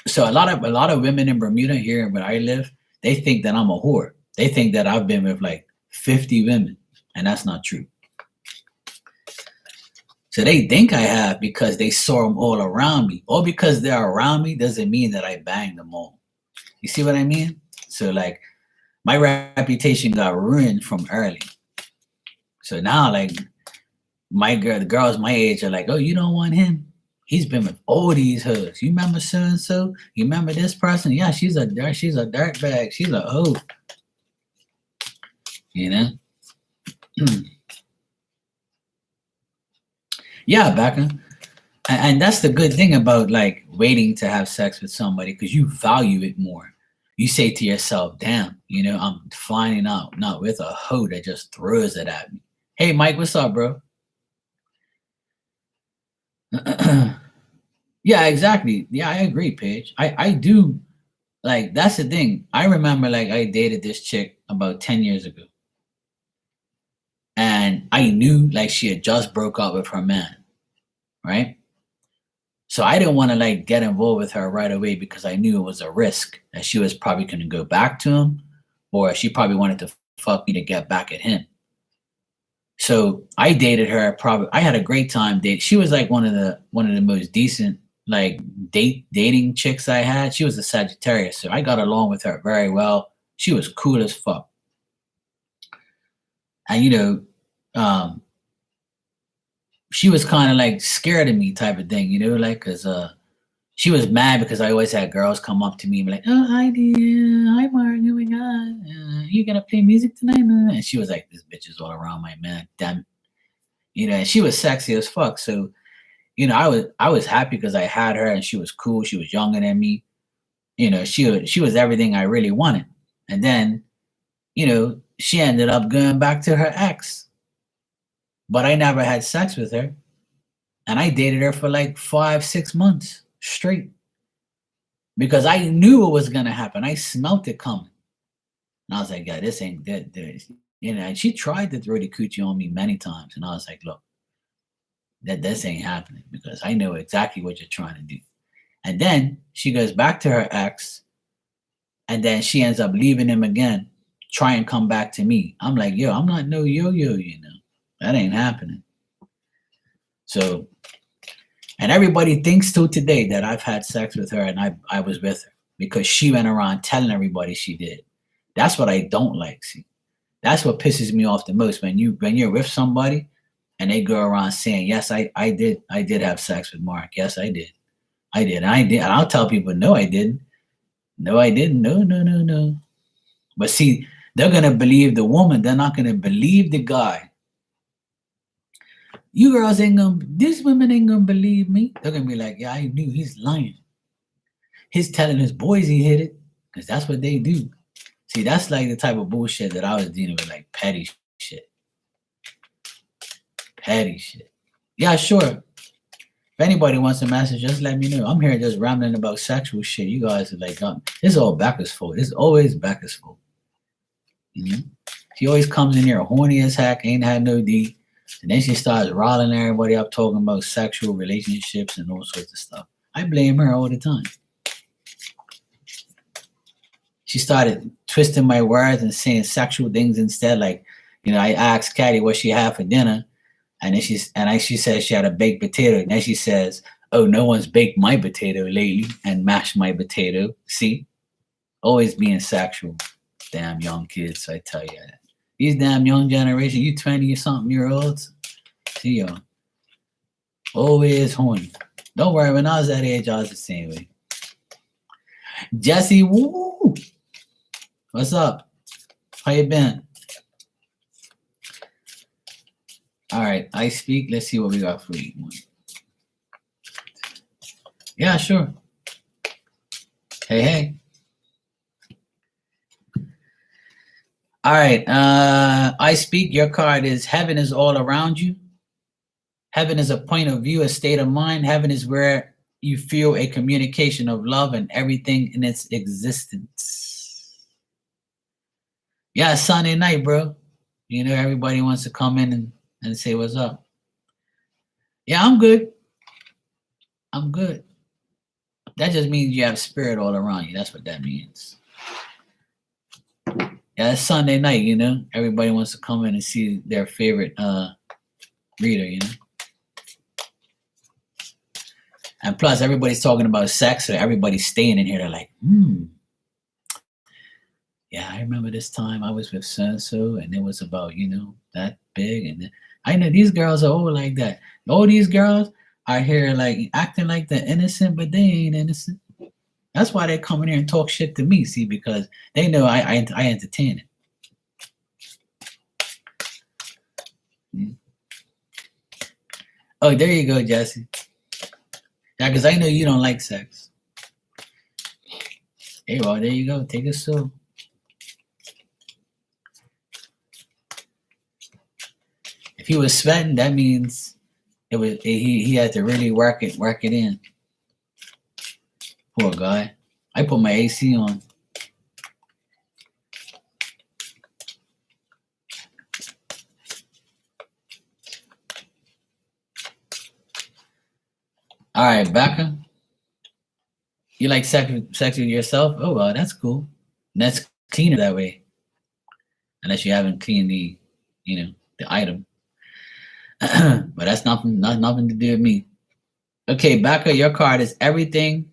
So a lot of women in Bermuda here where I live, they think that I'm a whore. They think that I've been with like 50 women, and that's not true. So they think I have because they saw them all around me. Or because they're around me doesn't mean that I banged them all. You see what I mean? So like my reputation got ruined from early. So now the girls my age are like, oh, you don't want him? He's been with all these hoes. You remember so and so? You remember this person? Yeah, she's a dirt bag. She's a hoe. Yeah, Becca. And that's the good thing about waiting to have sex with somebody because you value it more. You say to yourself, damn, I'm finding out not with a hoe that just throws it at me. Hey, Mike, what's up, bro? Yeah, exactly. Yeah, I agree, Paige. I do. That's the thing. I remember I dated this chick about 10 years ago. And I knew she had just broke up with her man. Right? So I didn't want to get involved with her right away because I knew it was a risk that she was probably going to go back to him, or she probably wanted to fuck me to get back at him. So I dated her. I had a great time dating. She was one of the most decent dating chicks I had. She was a Sagittarius, so I got along with her very well. She was cool as fuck. And she was kind of scared of me type of thing, because she was mad because I always had girls come up to me and be like, oh, hi dear, hi Mark, oh my God, you gonna play music tonight? And she was like, this bitch is all around my man, damn. And she was sexy as fuck. So, I was happy because I had her and she was cool. She was younger than me. She was everything I really wanted. And then, she ended up going back to her ex. But I never had sex with her. And I dated her for 5-6 months straight. Because I knew it was going to happen. I smelt it coming. And I was like, yeah, this ain't good. And she tried to throw the coochie on me many times. And I was like, look, this ain't happening because I know exactly what you're trying to do. And then she goes back to her ex. And then she ends up leaving him again, try and come back to me. I'm like, yo, I'm not no yo-yo, That ain't happening. So, and everybody thinks till today that I've had sex with her and I was with her because she went around telling everybody she did. That's what I don't like. See, that's what pisses me off the most when you're with somebody and they go around saying, yes, I did have sex with Mark. Yes, I did. And I'll tell people, no, I didn't. No, I didn't. No. But see, they're going to believe the woman. They're not going to believe the guy. You girls these women ain't going to believe me. They're going to be like, yeah, I knew he's lying. He's telling his boys he hit it because that's what they do. See, that's the type of bullshit that I was dealing with, petty shit. Petty shit. Yeah, sure. If anybody wants a message, just let me know. I'm here just rambling about sexual shit. You guys are it's all Becca's fault. It's always Becca's fault. She always comes in here horny as heck, ain't had no D. And then she starts riling everybody up talking about sexual relationships and all sorts of stuff. I blame her all the time. she started twisting my words and saying sexual things instead. Like, I asked Caddy what she had for dinner, and then she said she had a baked potato. And then she says, "Oh, no one's baked my potato lately and mashed my potato." See, always being sexual. Damn young kids, I tell you that. These damn young generation, you 20-something-year-olds, see y'all. Always horny. Don't worry, when I was that age, I was the same way. Jesse, woo! What's up? How you been? All right, I speak. Let's see what we got for you. Yeah, sure. Hey. All right, I speak. Your card is heaven is all around you. Heaven is a point of view, a state of mind. Heaven is where you feel a communication of love and everything in its existence. Yeah, Sunday night, bro. Everybody wants to come in and say what's up. Yeah, I'm good. That just means you have spirit all around you. That's what that means. Yeah, it's Sunday night, Everybody wants to come in and see their favorite reader, And plus, everybody's talking about sex, so everybody's staying in here. They're like, yeah, I remember this time I was with so-and-so, and it was about, that big. And I know these girls are all like that. All these girls are here, like, acting like they're innocent, but they ain't innocent. That's why they come in here and talk shit to me, see, because they know I entertain it. Oh, there you go, Jesse. Yeah, because I know you don't like sex. Hey, well, there you go. Take a sip. If he was sweating, that means he had to really work it in. Poor guy. I put my AC on. All right, Becca. You like sex with yourself? Oh, well, that's cool. That's cleaner that way. Unless you haven't cleaned the item. But that's nothing to do with me. Okay, Becca, your card is everything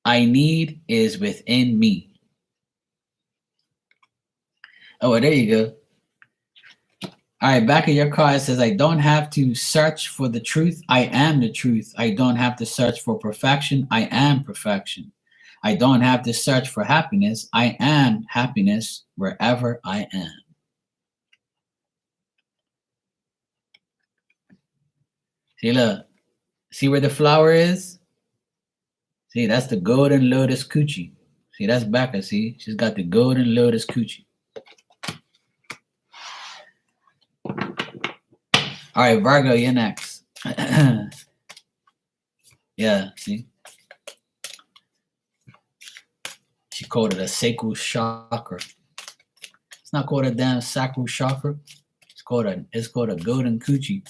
I need is within me. Oh, well, there you go. All right, back of your card says, I don't have to search for the truth. I am the truth. I don't have to search for perfection. I am perfection. I don't have to search for happiness. I am happiness wherever I am. See, look. See where the flower is? See, that's the golden lotus coochie. See, that's Becca. See, she's got the golden lotus coochie. All right, Virgo, you're next. Yeah, see? She called it a sacral chakra. It's not called a damn sacral chakra. It's called a golden coochie.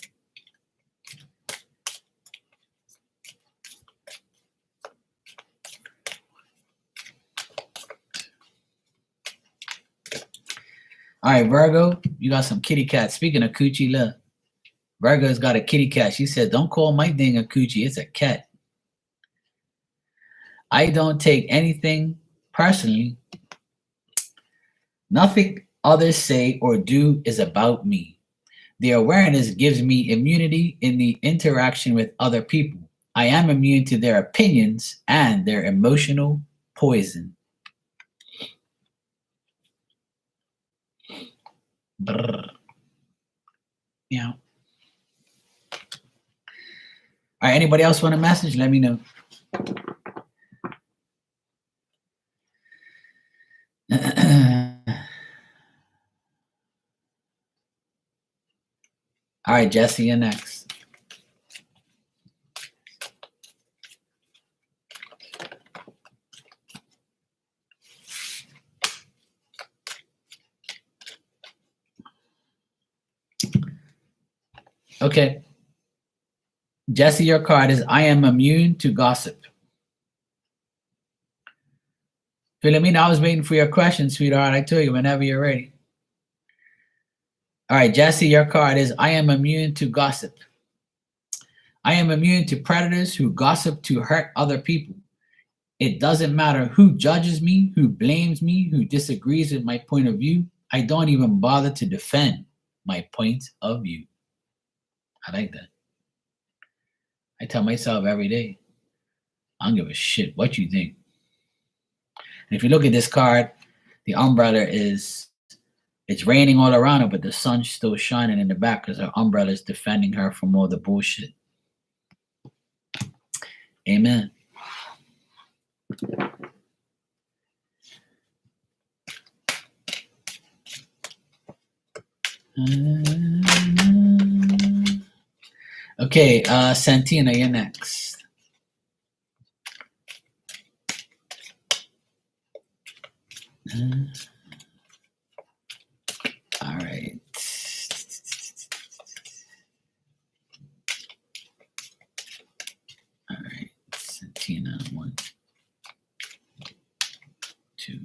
All right, Virgo, you got some kitty cats. Speaking of coochie, look. Virgo's got a kitty cat. She said, don't call my thing a coochie. It's a cat. I don't take anything personally. Nothing others say or do is about me. The awareness gives me immunity in the interaction with other people. I am immune to their opinions and their emotional poison. Brr. Yeah. All right, anybody else want a message? Let me know. All right, Jesse, you're next. Okay. Jesse, your card is I am immune to gossip. Philomena, I was waiting for your question, sweetheart. I told you whenever you're ready. All right, Jesse, your card is I am immune to gossip. I am immune to predators who gossip to hurt other people. It doesn't matter who judges me, who blames me, who disagrees with my point of view. I don't even bother to defend my point of view. I like that. I tell myself every day, I don't give a shit what you think. And if you look at this card, the umbrella it's raining all around her, but the sun's still shining in the back because her umbrella is defending her from all the bullshit. Amen. Okay, Santina, you're next. All right. All right, Santina, 1, 2.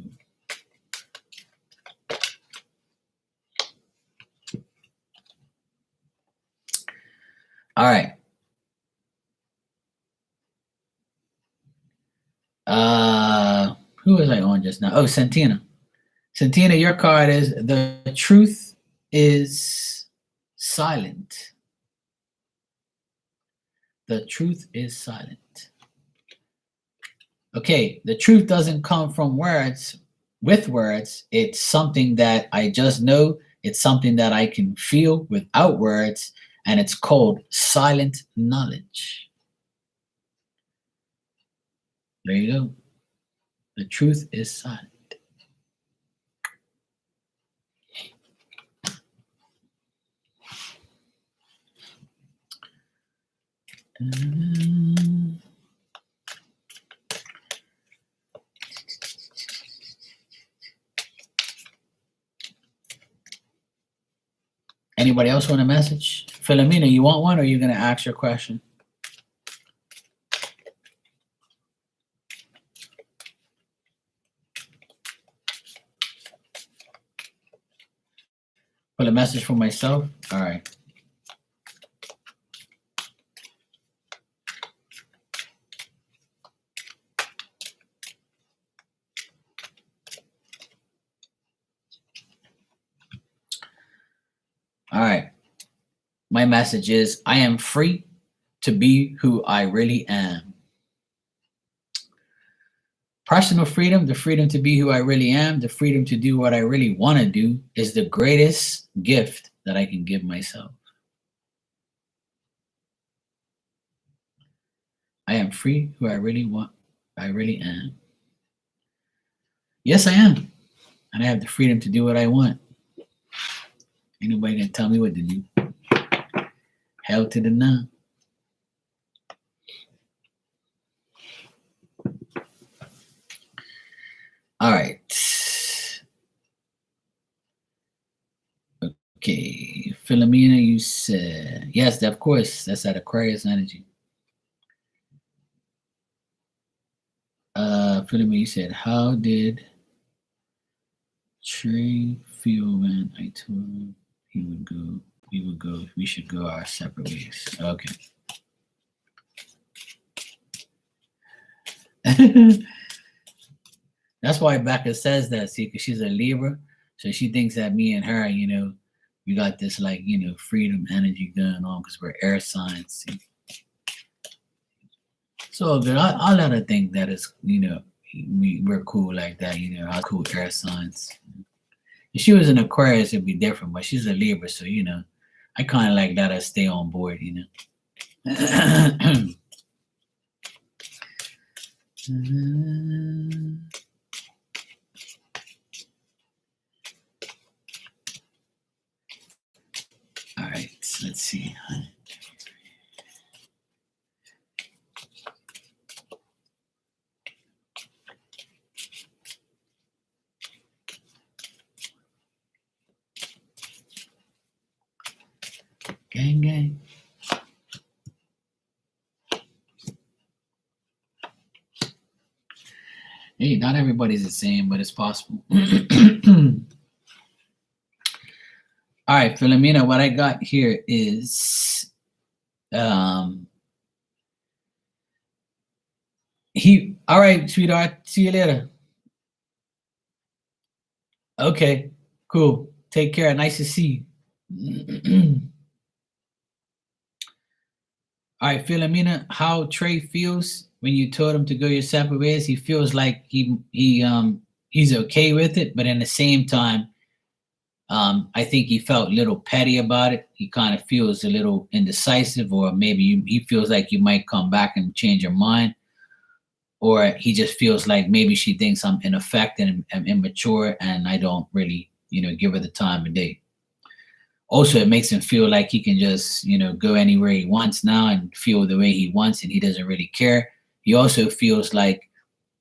All right. Who was I on just now? Oh, Santina. Santina, your card is the truth is silent. The truth is silent. Okay, the truth doesn't come from words, with words. It's something that I just know. It's something that I can feel without words, and it's called silent knowledge. There you go. The truth is silent. Anybody else want a message? Philomena, you want one, or are you going to ask your question? Put a message for myself? All right. All right. My message is I am free to be who I really am. Personal freedom, the freedom to be who I really am, the freedom to do what I really want to do is the greatest gift that I can give myself. I am free who I really am. Yes, I am. And I have the freedom to do what I want. Anybody can tell me what to do. Hell to the no. All right. Okay. Philomena, you said, yes, of course, that's that Aquarius energy. Philomena, you said, how did Trey feel when I told him we should go our separate ways? Okay. That's why Becca says that, see, because she's a Libra. So she thinks that me and her, we got this freedom energy going on because we're air signs. See? So good. I let her think that it's, we're cool like that, our cool air signs. If she was an Aquarius, it'd be different, but she's a Libra, so I kind of let her stay on board, All right, let's see. Gang. Hey, not everybody's the same, but it's possible. All right, Philomena, what I got here is all right, sweetheart, see you later. Okay, cool. Take care. Nice to see you. All right, Philomena, how Trey feels when you told him to go your separate ways. He feels like he's okay with it, but in the same time, I think he felt a little petty about it. He kind of feels a little indecisive, or maybe he feels like you might come back and change your mind, or he just feels like maybe she thinks I'm ineffective and immature, and I don't really, give her the time of day. Also, it makes him feel like he can just, go anywhere he wants now and feel the way he wants, and he doesn't really care. He also feels like,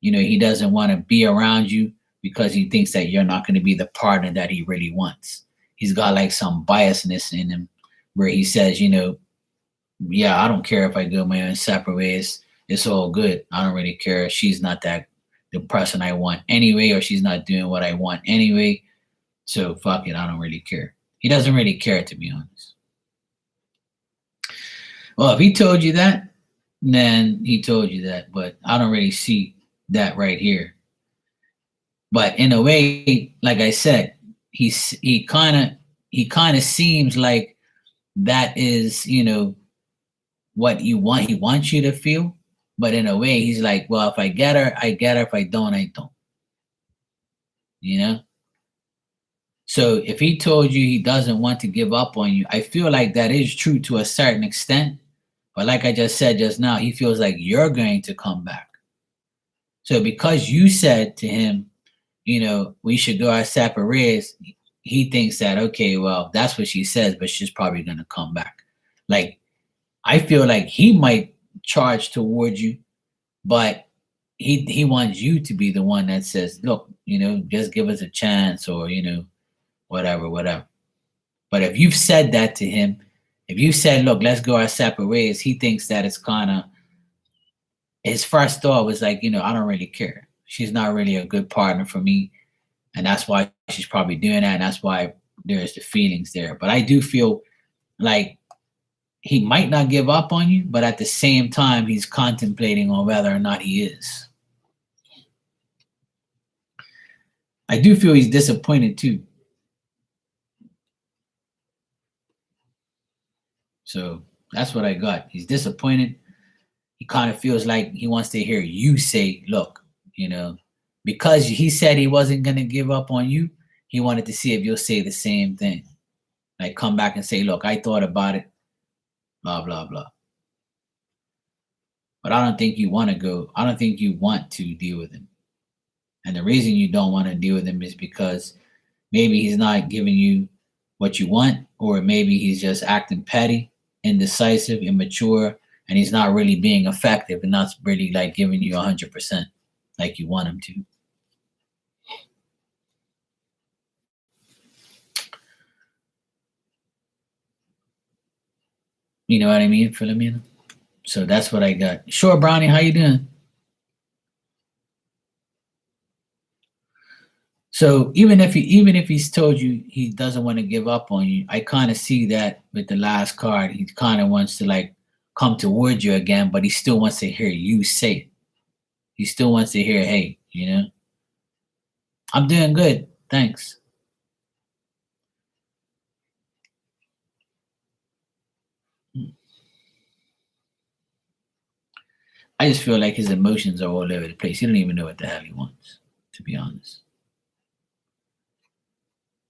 he doesn't want to be around you because he thinks that you're not going to be the partner that he really wants. He's got like some biasness in him where he says, yeah, I don't care if I go my own separate ways. It's all good. I don't really care. She's not the person I want anyway, or she's not doing what I want anyway. So fuck it. I don't really care. He doesn't really care, to be honest. Well, if he told you that, then he told you that, but I don't really see that right here. But in a way, like I said, he kind of seems like that is, what you want. He wants you to feel, but in a way, he's like, well, if I get her, I get her. If I don't, I don't. You know. So if he told you he doesn't want to give up on you, I feel like that is true to a certain extent. But like I just said just now, he feels like you're going to come back. So because you said to him, we should go our separate ways, he thinks that, okay, well, that's what she says, but she's probably going to come back. Like, I feel like he might charge towards you, but he wants you to be the one that says, look, just give us a chance, or, whatever. But if you've said that to him, if you said, look, let's go our separate ways, he thinks that it's kind of, his first thought was like, I don't really care. She's not really a good partner for me. And that's why she's probably doing that. And that's why there's the feelings there. But I do feel like he might not give up on you, but at the same time, he's contemplating on whether or not he is. I do feel he's disappointed too. So that's what I got. He's disappointed. He kind of feels like he wants to hear you say, look, because he said he wasn't going to give up on you, he wanted to see if you'll say the same thing. Like, come back and say, look, I thought about it, blah, blah, blah. But I don't think you want to go. I don't think you want to deal with him. And the reason you don't want to deal with him is because maybe he's not giving you what you want, or maybe he's just acting petty, indecisive, immature, and he's not really being effective and not really like giving you 100% like you want him to. You know what I mean, Philomena? So that's what I got. Sure, Brownie, how you doing? So even if he's told you he doesn't want to give up on you, I kind of see that with the last card. He kind of wants to like come towards you again, but he still wants to hear you say it. He still wants to hear, hey, I'm doing good, thanks. I just feel like his emotions are all over the place. He don't even know what the hell he wants, to be honest.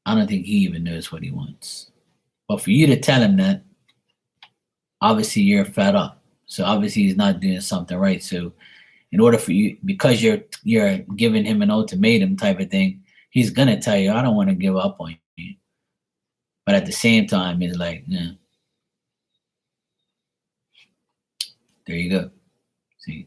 I don't think he even knows what he wants. But for you to tell him that, obviously you're fed up. So obviously he's not doing something right. So in order for you, because you're giving him an ultimatum type of thing, he's gonna tell you, I don't want to give up on you. But at the same time, it's like, yeah, there you go. See.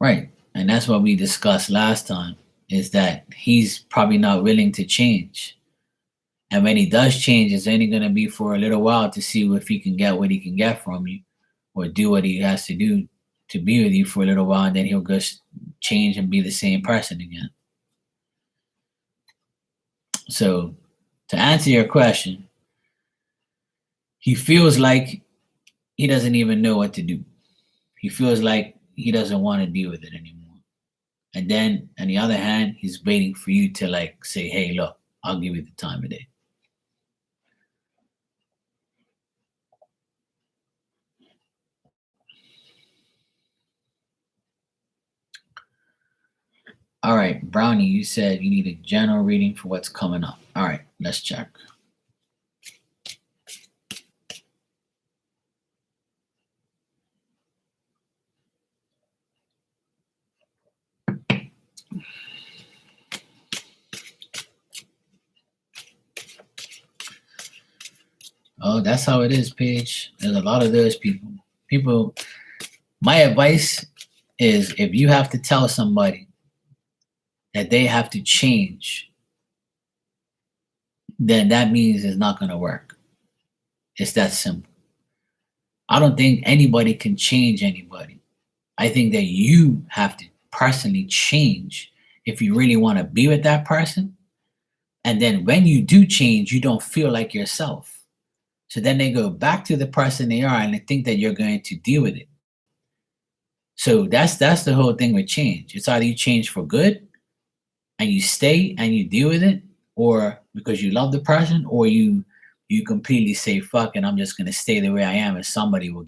Right. And that's what we discussed last time, is that he's probably not willing to change. And when he does change, it's only going to be for a little while to see if he can get what he can get from you or do what he has to do to be with you for a little while. And then he'll just change and be the same person again. So to answer your question, he feels like he doesn't even know what to do. He feels like he doesn't want to deal with it anymore. And then on the other hand, he's waiting for you to like say, hey, look, I'll give you the time of day. All right, Brownie, you said you need a general reading for what's coming up. All right, let's check. Oh, that's how it is, Paige. There's a lot of those people. People, my advice is if you have to tell somebody that they have to change, then that means it's not going to work. It's that simple. I don't think anybody can change anybody. I think that you have to personally change if you really want to be with that person. And then when you do change, you don't feel like yourself. So then they go back to the person they are and they think that you're going to deal with it. So that's the whole thing with change. It's either you change for good and you stay and you deal with it, or because you love the person, or you completely say fuck and I'm just gonna stay the way I am and somebody will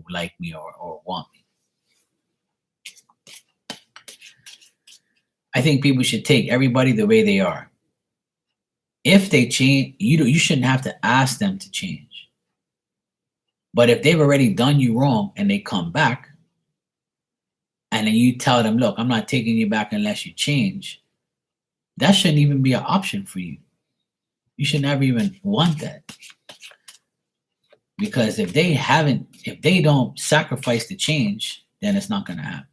like me or want me. I think people should take everybody the way they are. If they change, you shouldn't have to ask them to change. But if they've already done you wrong and they come back, and then you tell them, look, I'm not taking you back unless you change, that shouldn't even be an option for you. You should never even want that. Because if they don't sacrifice the change, then it's not going to happen.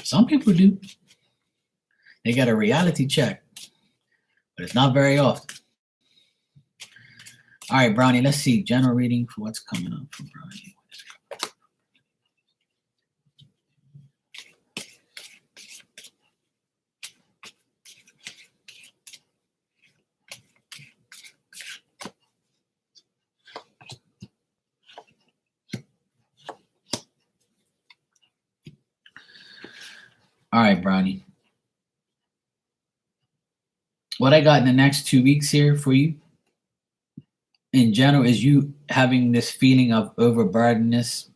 Some people do. They get a reality check, but it's not very often. All right, Brownie, let's see. General reading for what's coming up for Brownie. All right, Brownie. What I got in the next 2 weeks here for you, in general, is you having this feeling of overburdenedness,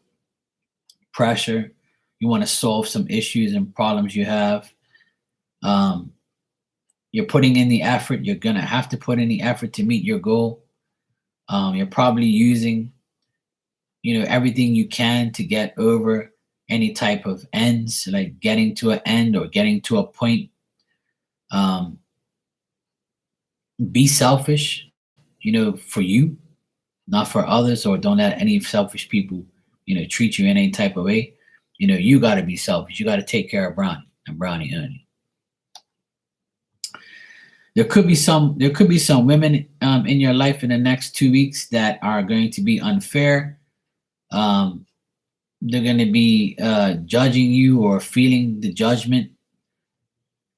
pressure. You want to solve some issues and problems you have. You're putting in the effort. You're going to have to put in the effort to meet your goal. You're probably using, everything you can to get over any type of ends, like getting to an end or getting to a point. Be selfish, for you, not for others, or don't let any selfish people, treat you in any type of way. You got to be selfish. You got to take care of Brownie and Brownie only. There could be some women in your life in the next 2 weeks that are going to be unfair. They're going to be judging you or feeling the judgment,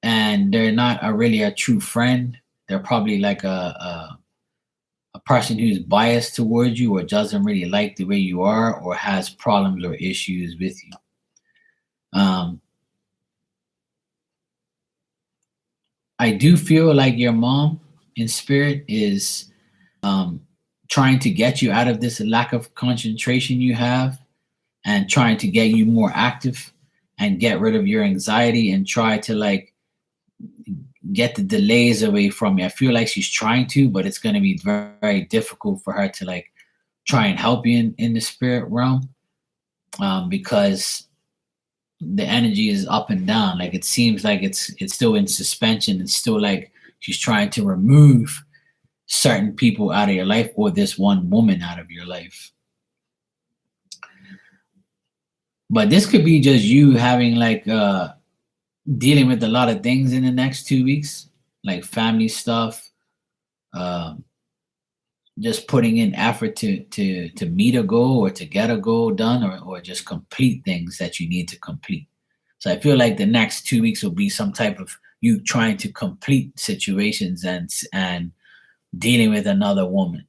and they're not really a true friend. They're probably like a person who's biased towards you or doesn't really like the way you are or has problems or issues with you. I do feel like your mom in spirit is trying to get you out of this lack of concentration you have and trying to get you more active and get rid of your anxiety and try to like get the delays away from you. I feel like she's trying to, but it's going to be very, very difficult for her to like try and help you in the spirit realm because the energy is up and down. Like it seems like it's still in suspension. It's still like she's trying to remove certain people out of your life or this one woman out of your life. But this could be just you having like dealing with a lot of things in the next 2 weeks, like family stuff, um, just putting in effort to meet a goal or to get a goal done, or just complete things that you need to complete. So I feel like the next 2 weeks will be some type of you trying to complete situations and dealing with another woman.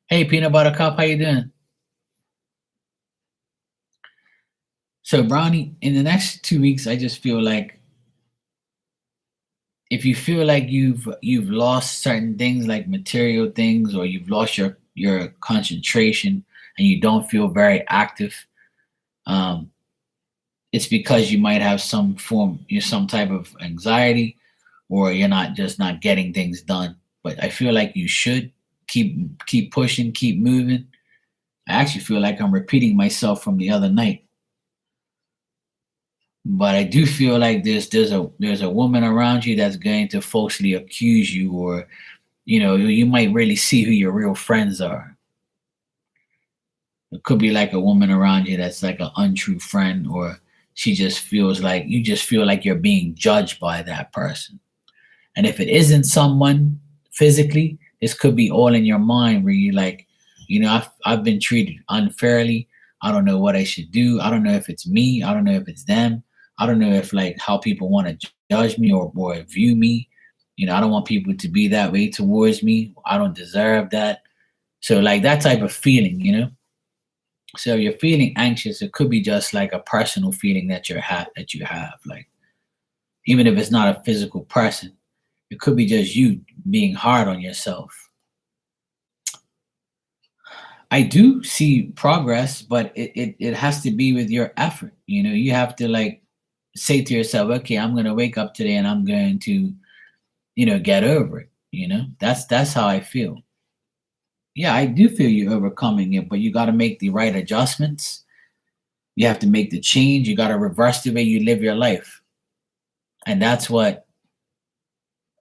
Hey, Peanut Butter Cup, how you doing? So Brownie, in the next 2 weeks, I just feel like if you feel like you've lost certain things like material things, or you've lost your concentration and you don't feel very active, um, it's because you might have some type of anxiety, or you're not getting things done. But I feel like you should keep pushing, keep moving. I actually feel like I'm repeating myself from the other night, but I do feel like there's a woman around you that's going to falsely accuse you, or you might really see who your real friends are. It could be like a woman around you that's like an untrue friend, or she just feels like you just feel like you're being judged by that person. And if it isn't someone physically, this could be all in your mind where you like, I've been treated unfairly. I don't know what I should do. I don't know if it's me. I don't know if it's them. I don't know if like how people want to judge me or view me. I don't want people to be that way towards me. I don't deserve that. So like that type of feeling. So if you're feeling anxious, it could be just like a personal feeling that you have. Like even if it's not a physical person, it could be just you being hard on yourself. I do see progress, but it has to be with your effort. You have to like say to yourself, okay, I'm gonna wake up today and I'm going to, get over it. That's how I feel. Yeah, I do feel you overcoming it, but you gotta make the right adjustments. You have to make the change. You gotta reverse the way you live your life. And that's what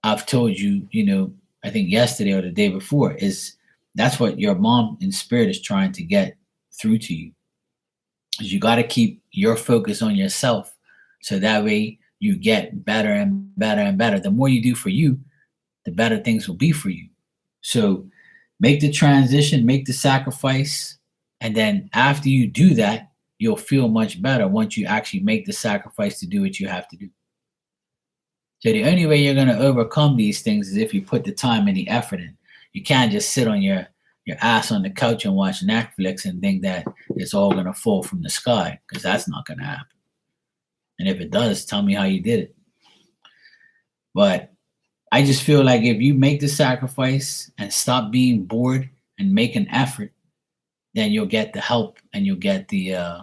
I've told you, I think yesterday or the day before, is that's what your mom in spirit is trying to get through to you. Is you got to keep your focus on yourself, so that way you get better and better and better. The more you do for you, the better things will be for you. So make the transition, make the sacrifice, and then after you do that, you'll feel much better once you actually make the sacrifice to do what you have to do. So the only way you're going to overcome these things is if you put the time and the effort in. You can't just sit on your ass on the couch and watch Netflix and think that it's all going to fall from the sky, because that's not going to happen. And if it does, tell me how you did it. But I just feel like if you make the sacrifice and stop being bored and make an effort, then you'll get the help and you'll get the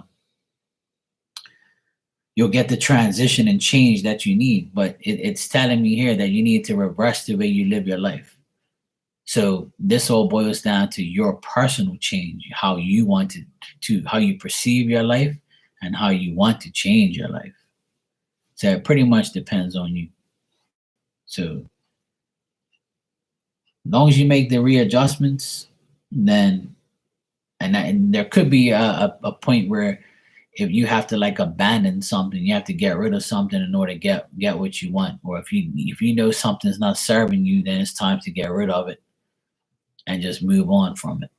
transition and change that you need. But it's telling me here that you need to reverse the way you live your life. So this all boils down to your personal change, how you want how you perceive your life and how you want to change your life. So it pretty much depends on you. So as long as you make the readjustments, then and there could be a point where if you have to like abandon something, you have to get rid of something in order to get what you want. Or if you know something's not serving you, then it's time to get rid of it and just move on from it.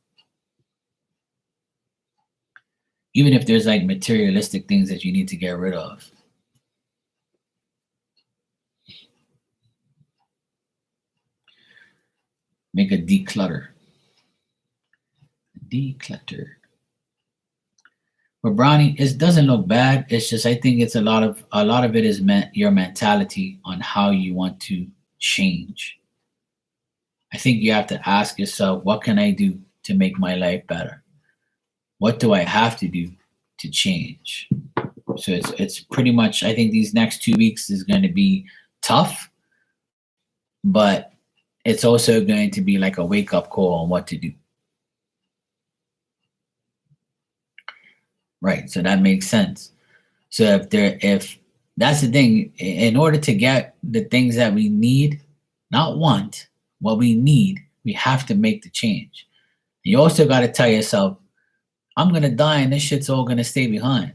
Even if there's like materialistic things that you need to get rid of. Make a declutter. Declutter. But Brownie, it doesn't look bad. It's just I think it's a lot of it is your mentality on how you want to change. I think you have to ask yourself, what can I do to make my life better? What do I have to do to change? So it's pretty much, I think these next 2 weeks is going to be tough, but it's also going to be like a wake up call on what to do. Right. So that makes sense. So if that's the thing, in order to get the things that we need, not want, what we need, we have to make the change. You also got to tell yourself, I'm gonna die and this shit's all gonna stay behind.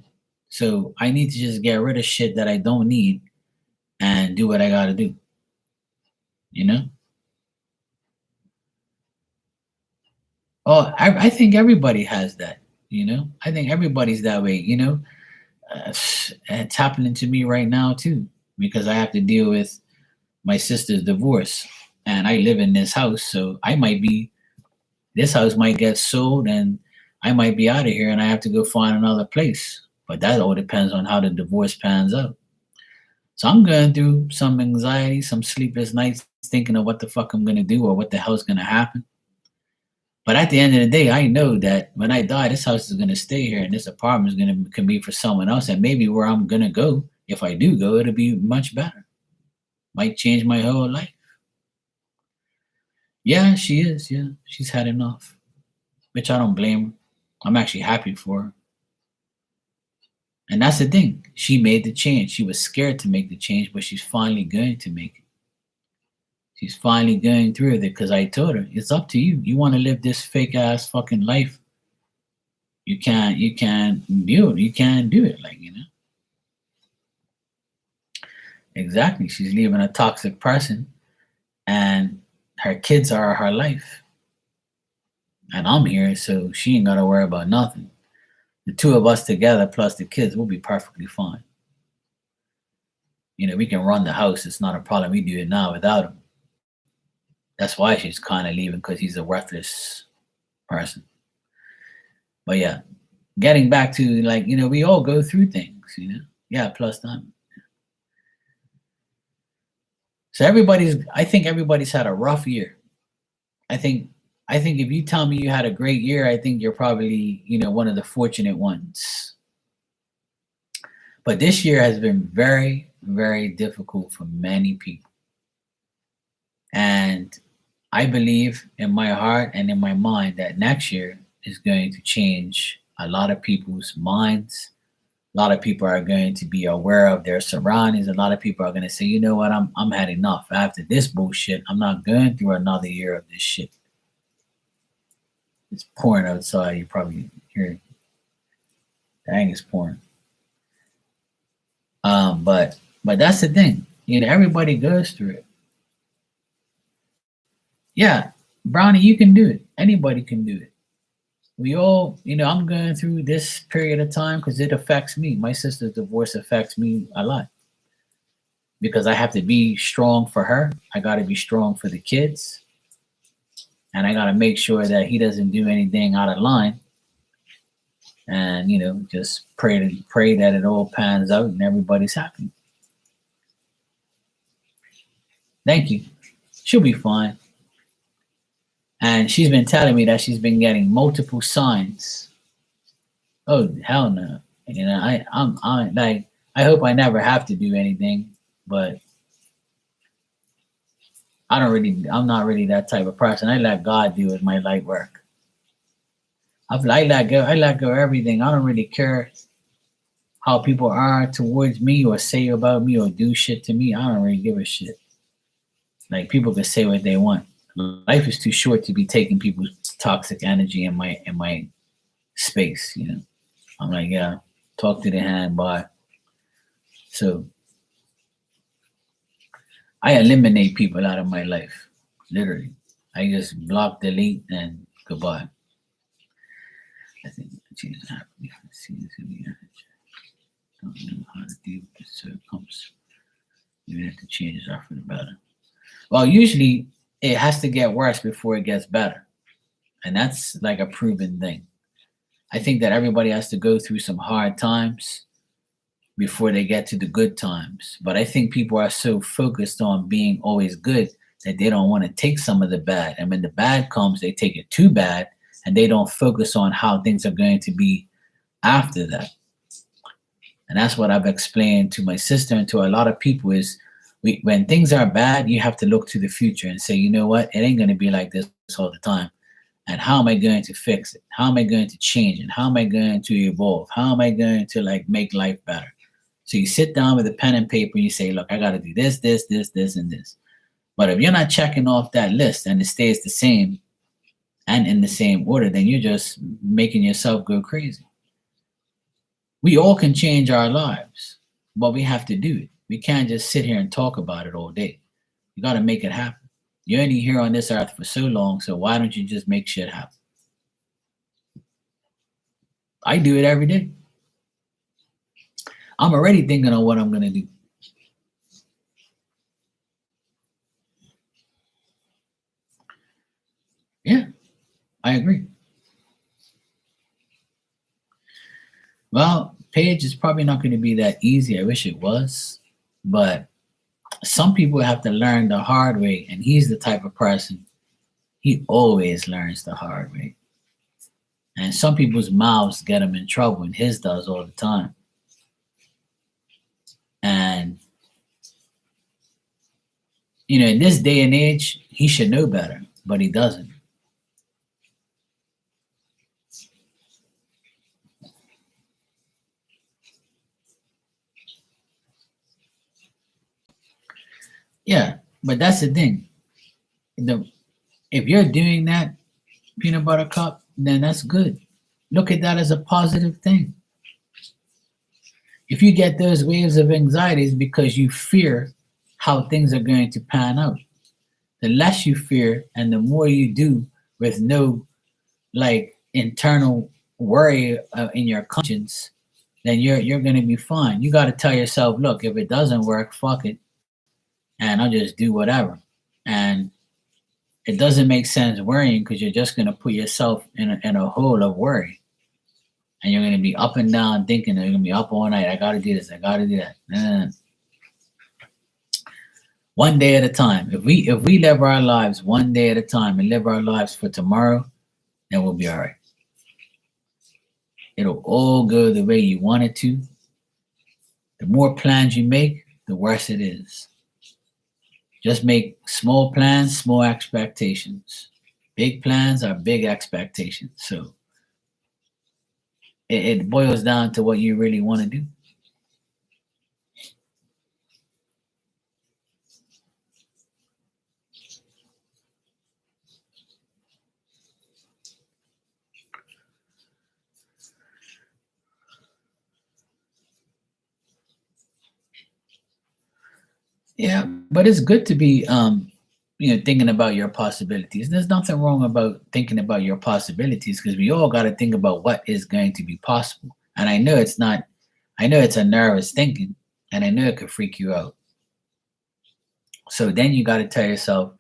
So I need to just get rid of shit that I don't need and do what I gotta do. You know? Oh, I think everybody has that. You know? I think everybody's that way. You know? Uh, it's happening to me right now too because I have to deal with my sister's divorce and I live in this house. So I might be, this house might get sold and I might be out of here and I have to go find another place. But that all depends on how the divorce pans out. So I'm going through some anxiety, some sleepless nights thinking of what the fuck I'm going to do or what the hell's going to happen. But at the end of the day, I know that when I die, this house is going to stay here and this apartment is going to can be for someone else. And maybe where I'm going to go, if I do go, it'll be much better. Might change my whole life. Yeah, she is. Yeah, she's had enough, which I don't blame her. I'm actually happy for her. And that's the thing. She made the change. She was scared to make the change, but she's finally going to make it. She's finally going through with it because I told her, it's up to you. You want to live this fake ass fucking life. You can't do it. You can't do it. Like, you know. Exactly. She's leaving a toxic person and her kids are her life. And I'm here, so she ain't gotta worry about nothing. The two of us together plus the kids will be perfectly fine. You know, we can run the house. It's not a problem. We do it now without him. That's why she's kind of leaving because he's a worthless person. But yeah, getting back to like, you know, we all go through things, you know. Yeah, plus time. So I think everybody's had a rough year. I think if you tell me you had a great year, I think you're probably, you know, one of the fortunate ones. But this year has been very, very difficult for many people. And I believe in my heart and in my mind that next year is going to change a lot of people's minds. A lot of people are going to be aware of their surroundings. A lot of people are going to say, you know what, I'm had enough. After this bullshit, I'm not going through another year of this shit. It's pouring outside. You probably hear it. Dang, it's pouring. But that's the thing. You know, everybody goes through it. Yeah, Brownie, you can do it. Anybody can do it. We all, you know, I'm going through this period of time because it affects me. My sister's divorce affects me a lot because I have to be strong for her. I got to be strong for the kids. And I got to make sure that he doesn't do anything out of line. And, you know, just pray that it all pans out and everybody's happy. Thank you. She'll be fine. And she's been telling me that she's been getting multiple signs. Oh hell no! You know, I'm like, I hope I never have to do anything, but I'm not really that type of person. I let God do with my light work. I let go of everything. I don't really care how people are towards me or say about me or do shit to me. I don't really give a shit. Like people can say what they want. Life is too short to be taking people's toxic energy in my space, you know. I'm like, yeah, talk to the hand, bye. So I eliminate people out of my life, literally. I just block, delete, and goodbye. I think Jesus happened. Don't know how to deal with the circumstance. You have to change it for the better. Well, usually it has to get worse before it gets better. And that's like a proven thing. I think that everybody has to go through some hard times before they get to the good times. But I think people are so focused on being always good that they don't want to take some of the bad. And when the bad comes, they take it too bad and they don't focus on how things are going to be after that. And that's what I've explained to my sister and to a lot of people is when things are bad, you have to look to the future and say, you know what, it ain't going to be like this all the time. And how am I going to fix it? How am I going to change it? How am I going to evolve? How am I going to like make life better? So you sit down with a pen and paper and you say, look, I got to do this, this, this, this, and this. But if you're not checking off that list and it stays the same, and in the same order, then you're just making yourself go crazy. We all can change our lives, but we have to do it. We can't just sit here and talk about it all day. You got to make it happen. You're only here on this earth for so long, so why don't you just make shit happen? I do it every day. I'm already thinking of what I'm going to do. Yeah, I agree. Well, Paige is probably not going to be that easy. I wish it was. But some people have to learn the hard way, and he's the type of person, he always learns the hard way. And some people's mouths get him in trouble, and his does all the time. And, in this day and age, he should know better, but he doesn't. Yeah, but that's the thing. If you're doing that, peanut butter cup, then that's good. Look at that as a positive thing. If you get those waves of anxiety, it's because you fear how things are going to pan out. The less you fear and the more you do with no like internal worry in your conscience, then you're going to be fine. You got to tell yourself, look, if it doesn't work, fuck it, and I'll just do whatever. And it doesn't make sense worrying because you're just going to put yourself in a hole of worry. And you're going to be up and down thinking, you're going to be up all night. I got to do this. I got to do that. One day at a time. If we live our lives one day at a time and live our lives for tomorrow, then we'll be all right. It'll all go the way you want it to. The more plans you make, the worse it is. Just make small plans, small expectations. Big plans are big expectations. So it boils down to what you really want to do. Yeah, but it's good to be thinking about your possibilities. There's nothing wrong about thinking about your possibilities because we all got to think about what is going to be possible. And I know it's not, I know it's a nervous thinking, and I know it could freak you out. So then you got to tell yourself,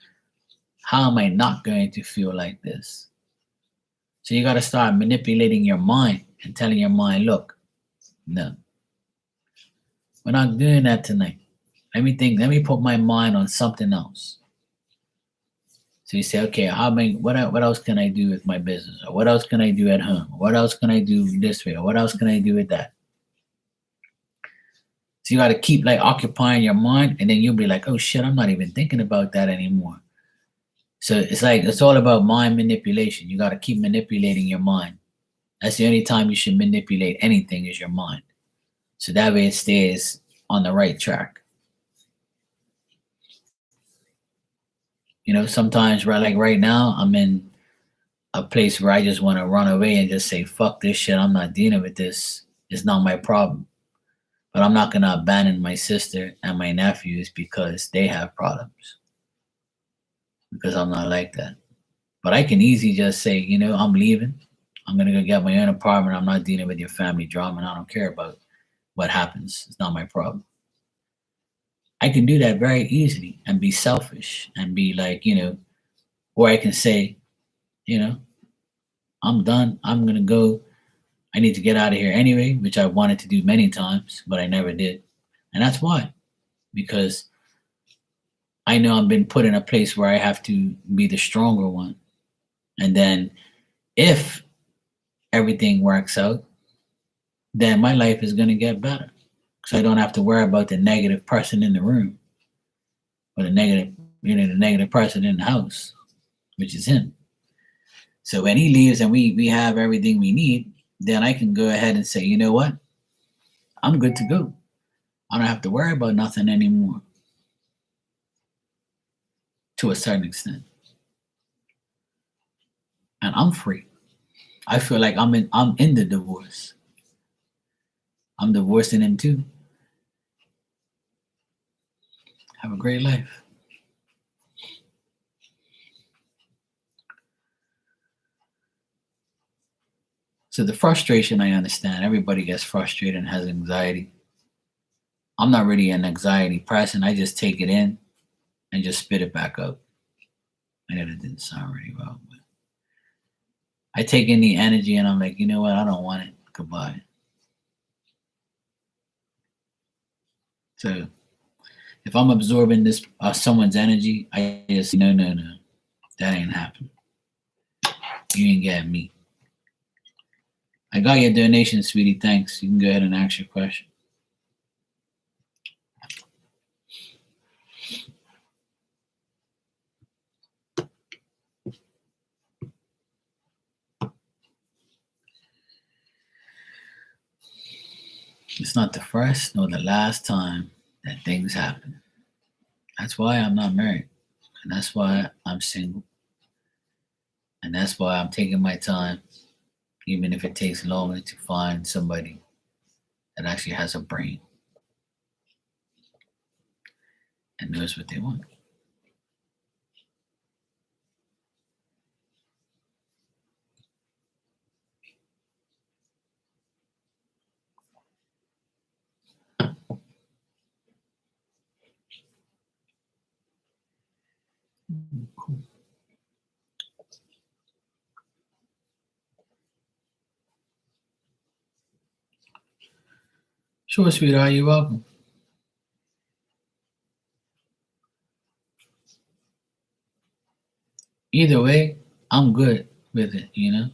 how am I not going to feel like this? So you got to start manipulating your mind and telling your mind, look, no, we're not doing that tonight. Let me think, let me put my mind on something else. So you say, okay, what else can I do with my business? Or what else can I do at home? What else can I do this way? Or what else can I do with that? So you got to keep like occupying your mind, and then you'll be like, oh shit, I'm not even thinking about that anymore. So it's like, it's all about mind manipulation. You got to keep manipulating your mind. That's the only time you should manipulate anything is your mind. So that way it stays on the right track. Sometimes right now, I'm in a place where I just want to run away and just say, fuck this shit. I'm not dealing with this. It's not my problem. But I'm not going to abandon my sister and my nephews because they have problems. Because I'm not like that. But I can easily just say, I'm leaving. I'm going to go get my own apartment. I'm not dealing with your family drama, and I don't care about what happens. It's not my problem. I can do that very easily and be selfish and be like, or I can say, I'm done. I'm going to go. I need to get out of here anyway, which I wanted to do many times, but I never did. And that's why, because I know I've been put in a place where I have to be the stronger one. And then if everything works out, then my life is going to get better. So I don't have to worry about the negative person in the room or the negative person in the house, which is him. So when he leaves and we have everything we need, then I can go ahead and say, you know what? I'm good to go. I don't have to worry about nothing anymore. To a certain extent. And and I'm free. I feel like I'm in the divorce. I'm divorcing him too. Have a great life. So the frustration, I understand. Everybody gets frustrated and has anxiety. I'm not really an anxiety person. I just take it in and just spit it back up. I know that didn't sound really well, but I take in the energy and I'm like, you know what? I don't want it. Goodbye. So if I'm absorbing this someone's energy, I just no, no, no, that ain't happening. You ain't got me. I got your donation, sweetie. Thanks. You can go ahead and ask your question. It's not the first nor the last time that things happen. That's why I'm not married. And that's why I'm single. And that's why I'm taking my time, even if it takes longer to find somebody that actually has a brain and knows what they want. Cool. Sure, sweetheart, you're welcome. Either way, I'm good with it, you know?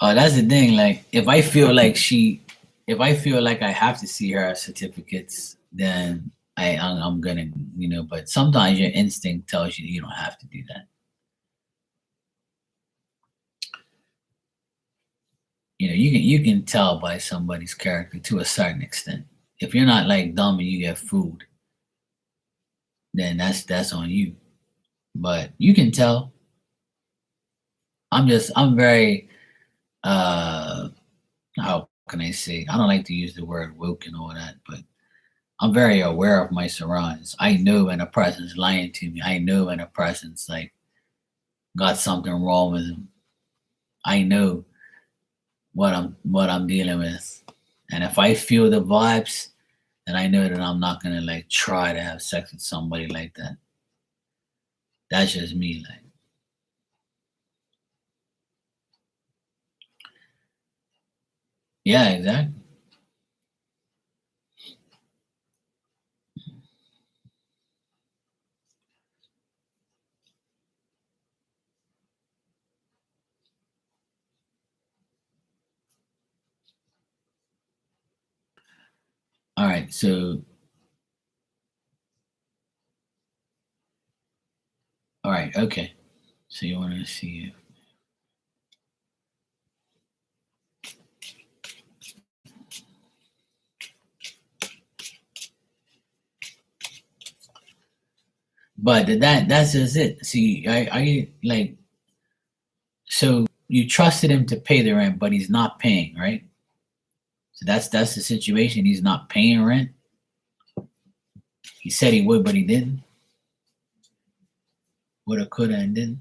That's the thing. Like, if I feel like I have to see her certificates, then I'm gonna, you know. But sometimes your instinct tells you you don't have to do that. You know, you can tell by somebody's character to a certain extent. If you're not like dumb and you get food, then that's on you. But you can tell. I'm very how can I say? I don't like to use the word woke and all that, but I'm very aware of my surroundings. I know when a person's lying to me. I know when a person's like got something wrong with them. I know what I'm dealing with. And if I feel the vibes, then I know that I'm not gonna like try to have sex with somebody like that. That's just me. Like, yeah, exactly. All right, so all right, okay. So you want to see, but that's just it. See, I like so you trusted him to pay the rent, but he's not paying, right? So that's the situation. He's not paying rent. He said he would, but he didn't. Woulda, coulda, and didn't.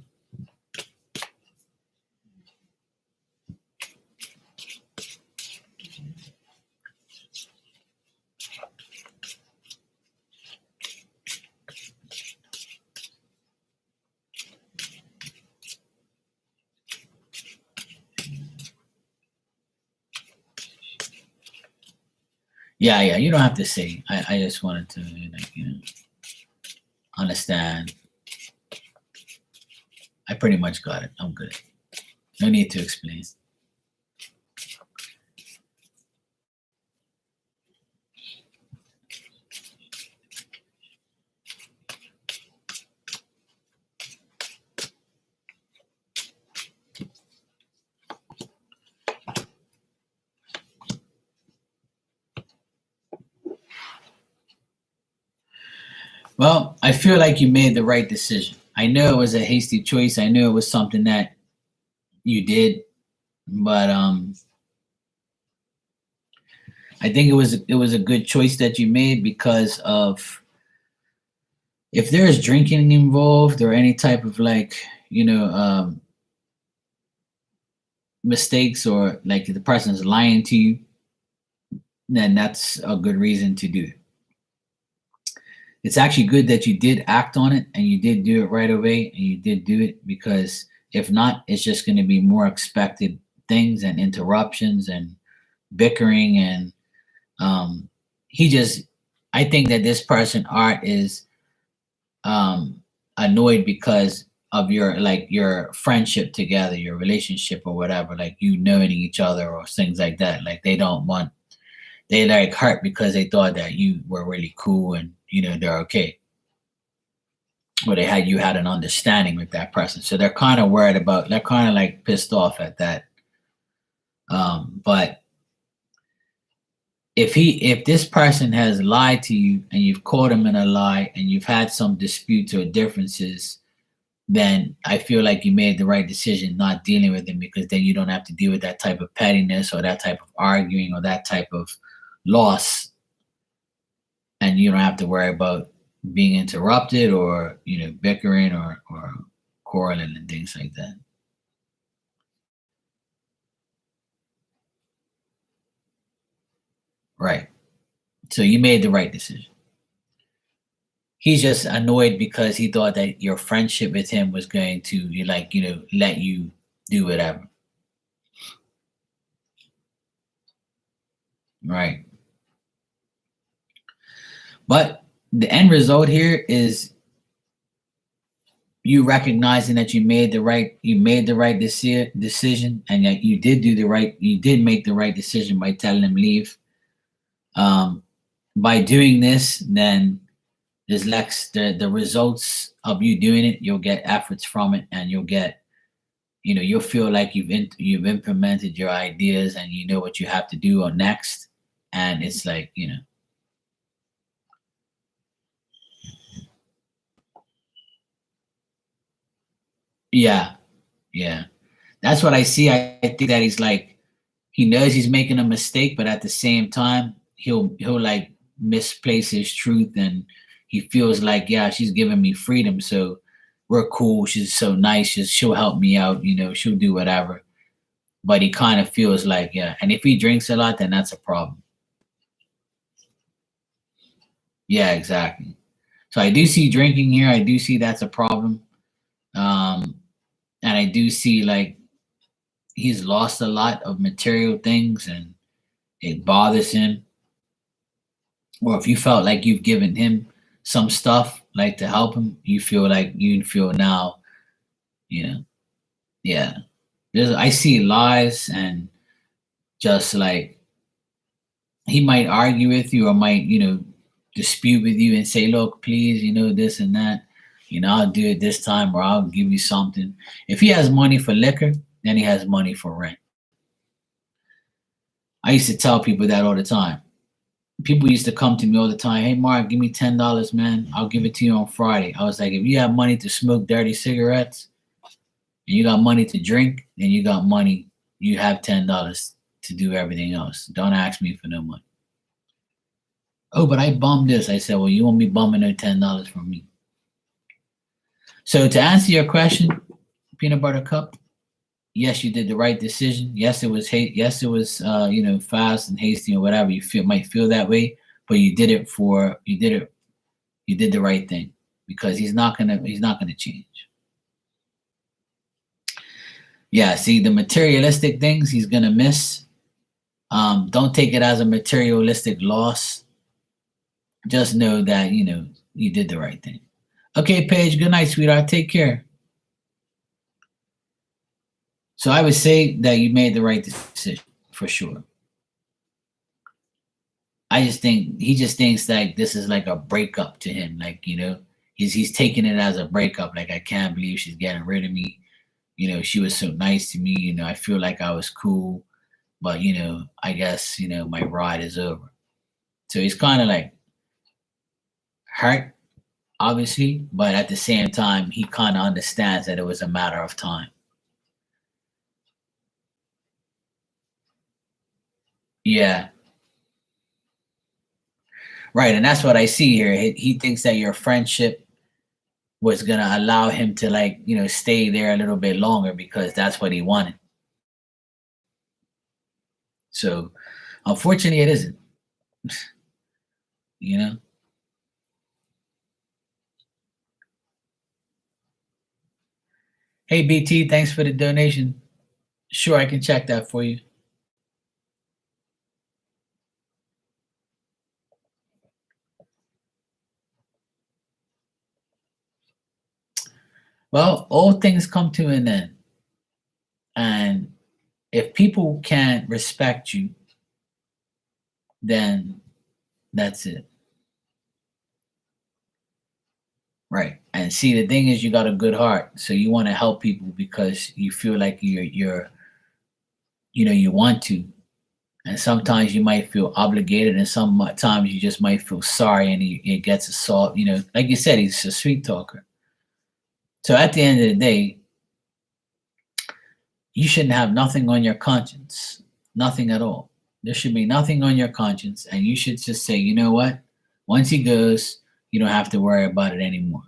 Yeah, yeah. You don't have to say. I just wanted to like understand. I pretty much got it. I'm good. No need to explain. Well, I feel like you made the right decision. I know it was a hasty choice. I knew it was something that you did, but I think it was a good choice that you made because of if there's drinking involved or any type of like mistakes or like the person's lying to you, then that's a good reason to do it. It's actually good that you did act on it and you did do it right away and you did do it because if not, it's just going to be more expected things and interruptions and bickering and um, he just. I think that this person Art is annoyed because of your friendship together, your relationship or whatever, like you knowing each other or things like that. Like they like hurt because they thought that you were really cool and they're okay. Or you had an understanding with that person. So they're kind of worried about they're kind of like pissed off at that. But if this person has lied to you and you've caught him in a lie and you've had some disputes or differences, then I feel like you made the right decision not dealing with him because then you don't have to deal with that type of pettiness or that type of arguing or that type of loss, and you don't have to worry about being interrupted or bickering or quarreling and things like that. Right. So you made the right decision. He's just annoyed because he thought that your friendship with him was going to let you do whatever. Right. But the end result here is you recognizing that you made the right decision and that you did make the right decision by telling him leave. Um, by doing this, then there's less the results of you doing it. You'll get efforts from it, and you'll feel like you've implemented your ideas and you know what you have to do on next. And it's like yeah, yeah. That's what I see. I think that he's like he knows he's making a mistake, but at the same time, he'll like misplace his truth, and he feels like, yeah, she's giving me freedom, so we're cool. She's so nice. She'll help me out. She'll do whatever. But he kind of feels like, yeah. And if he drinks a lot, then that's a problem. Yeah, exactly. So I do see drinking here. I do see that's a problem. Um, and I do see like he's lost a lot of material things, and it bothers him. Or if you felt like you've given him some stuff like to help him, you feel now, you know, yeah. I see lies and just like he might argue with you or might, dispute with you and say, look, please, this and that, I'll do it this time or I'll give you something. If he has money for liquor, then he has money for rent. I used to tell people that all the time. People used to come to me all the time. Hey, Mark, give me $10, man. I'll give it to you on Friday. I was like, if you have money to smoke dirty cigarettes and you got money to drink, then you got money. You have $10 to do everything else. Don't ask me for no money. Oh, but I bummed this. I said, well, you won't be bumming no $10 from me. So to answer your question, Peanut Butter Cup, yes, you did the right decision. Yes, it was yes, it was fast and hasty or whatever. Might feel that way, but you did the right thing because he's not gonna change. Yeah, see the materialistic things he's gonna miss. Don't take it as a materialistic loss. Just know that you did the right thing. Okay, Paige. Good night, sweetheart. Take care. So I would say that you made the right decision for sure. I just think he just thinks like this is like a breakup to him. Like, he's taking it as a breakup. Like, I can't believe she's getting rid of me. She was so nice to me. I feel like I was cool, but I guess, my ride is over. So he's kind of like hurt, obviously, but at the same time, he kind of understands that it was a matter of time. Yeah, right. And that's what I see here. He thinks that your friendship was gonna allow him to, like, stay there a little bit longer because that's what he wanted. So unfortunately it isn't, you know. Hey BT, thanks for the donation. Sure, I can check that for you. Well, all things come to an end. And if people can't respect you, then that's it. Right. And see, the thing is, you got a good heart. So you want to help people because you feel like you want to. And sometimes you might feel obligated, and sometimes you just might feel sorry, and he gets assault. Like you said, he's a sweet talker. So at the end of the day, you shouldn't have nothing on your conscience, nothing at all. There should be nothing on your conscience, and you should just say, you know what? Once he goes, you don't have to worry about it anymore.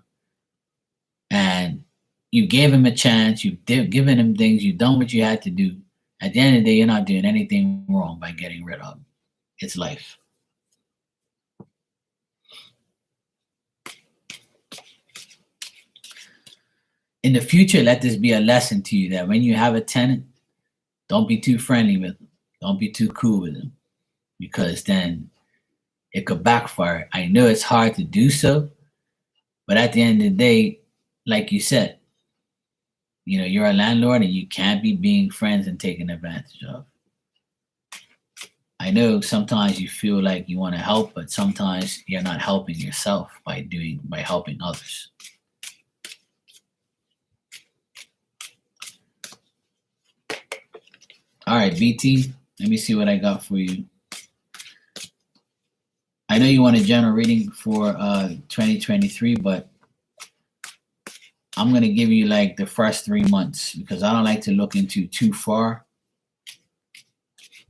And you gave him a chance, you've given him things, you've done what you had to do. At the end of the day, you're not doing anything wrong by getting rid of him. It's life. In the future, let this be a lesson to you that when you have a tenant, don't be too friendly with them. Don't be too cool with them, because then it could backfire. I know it's hard to do so, but at the end of the day, like you said, you're a landlord and you can't be being friends and taken advantage of. I know sometimes you feel like you want to help, but sometimes you're not helping yourself by helping others. All right, BT, let me see what I got for you. I know you want a general reading for 2023, but I'm going to give you like the first 3 months because I don't like to look into too far.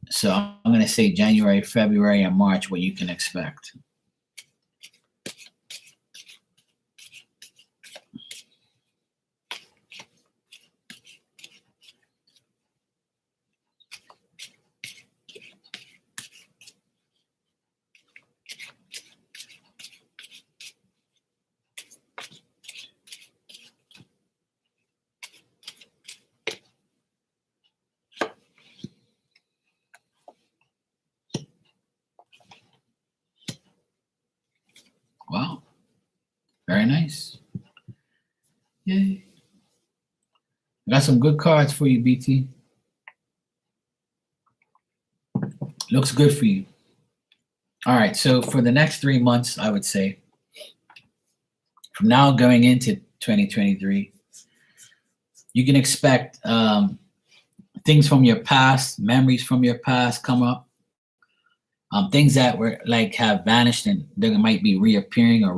So I'm going to say January, February, and March, what you can expect. Wow. Very nice. Yay. I got some good cards for you, BT. Looks good for you. All right. So for the next 3 months, I would say from now going into 2023, you can expect things from your past, memories from your past come up. Things that were like have vanished and they might be reappearing or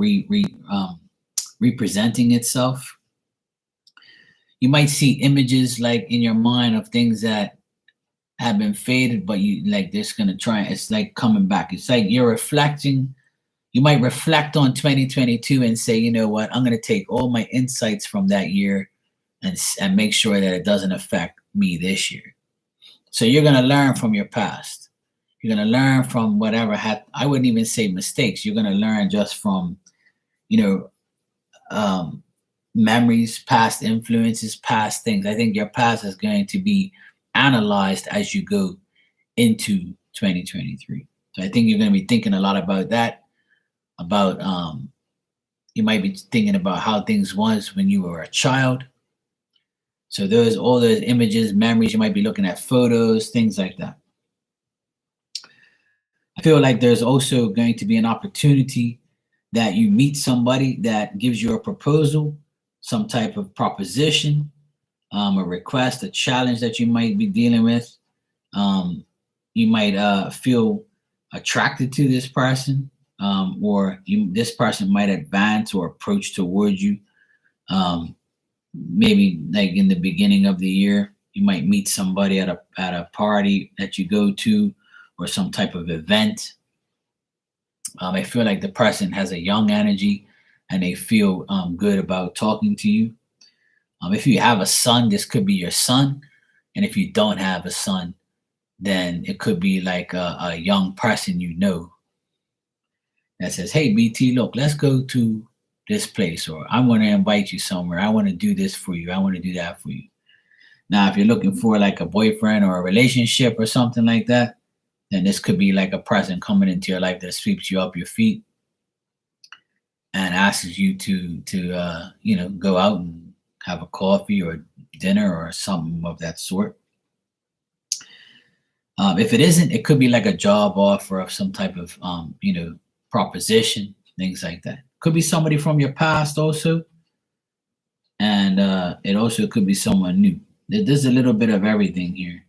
representing itself. You might see images like in your mind of things that have been faded, but you like this gonna try. It's like coming back. It's like you're reflecting. You might reflect on 2022 and say, you know what, I'm gonna take all my insights from that year and make sure that it doesn't affect me this year. So you're gonna learn from your past. You're going to learn from whatever I wouldn't even say mistakes. You're going to learn just from, memories, past influences, past things. I think your past is going to be analyzed as you go into 2023. So I think you're going to be thinking a lot about that, about, you might be thinking about how things was when you were a child. So all those images, memories, you might be looking at photos, things like that. I feel like there's also going to be an opportunity that you meet somebody that gives you a proposal, some type of proposition, a request, a challenge that you might be dealing with. You might feel attracted to this person. or this person might advance or approach towards you. Um, Maybe like in the beginning of the year, you might meet somebody at a party that you go to or some type of event. I feel like the person has a young energy and they feel good about talking to you. If you have a son, this could be your son. And if you don't have a son, then it could be like a young person you know that says, "Hey, BT, look, let's go to this place," or "I want to invite you somewhere. I want to do this for you. I want to do that for you." Now, if you're looking for like a boyfriend or a relationship or something like that, then this could be like a person coming into your life that sweeps you up your feet and asks you to go out and have a coffee or dinner or something of that sort. If it isn't, it could be like a job offer of some type of proposition, things like that. Could be somebody from your past also, and it also could be someone new. There's a little bit of everything here.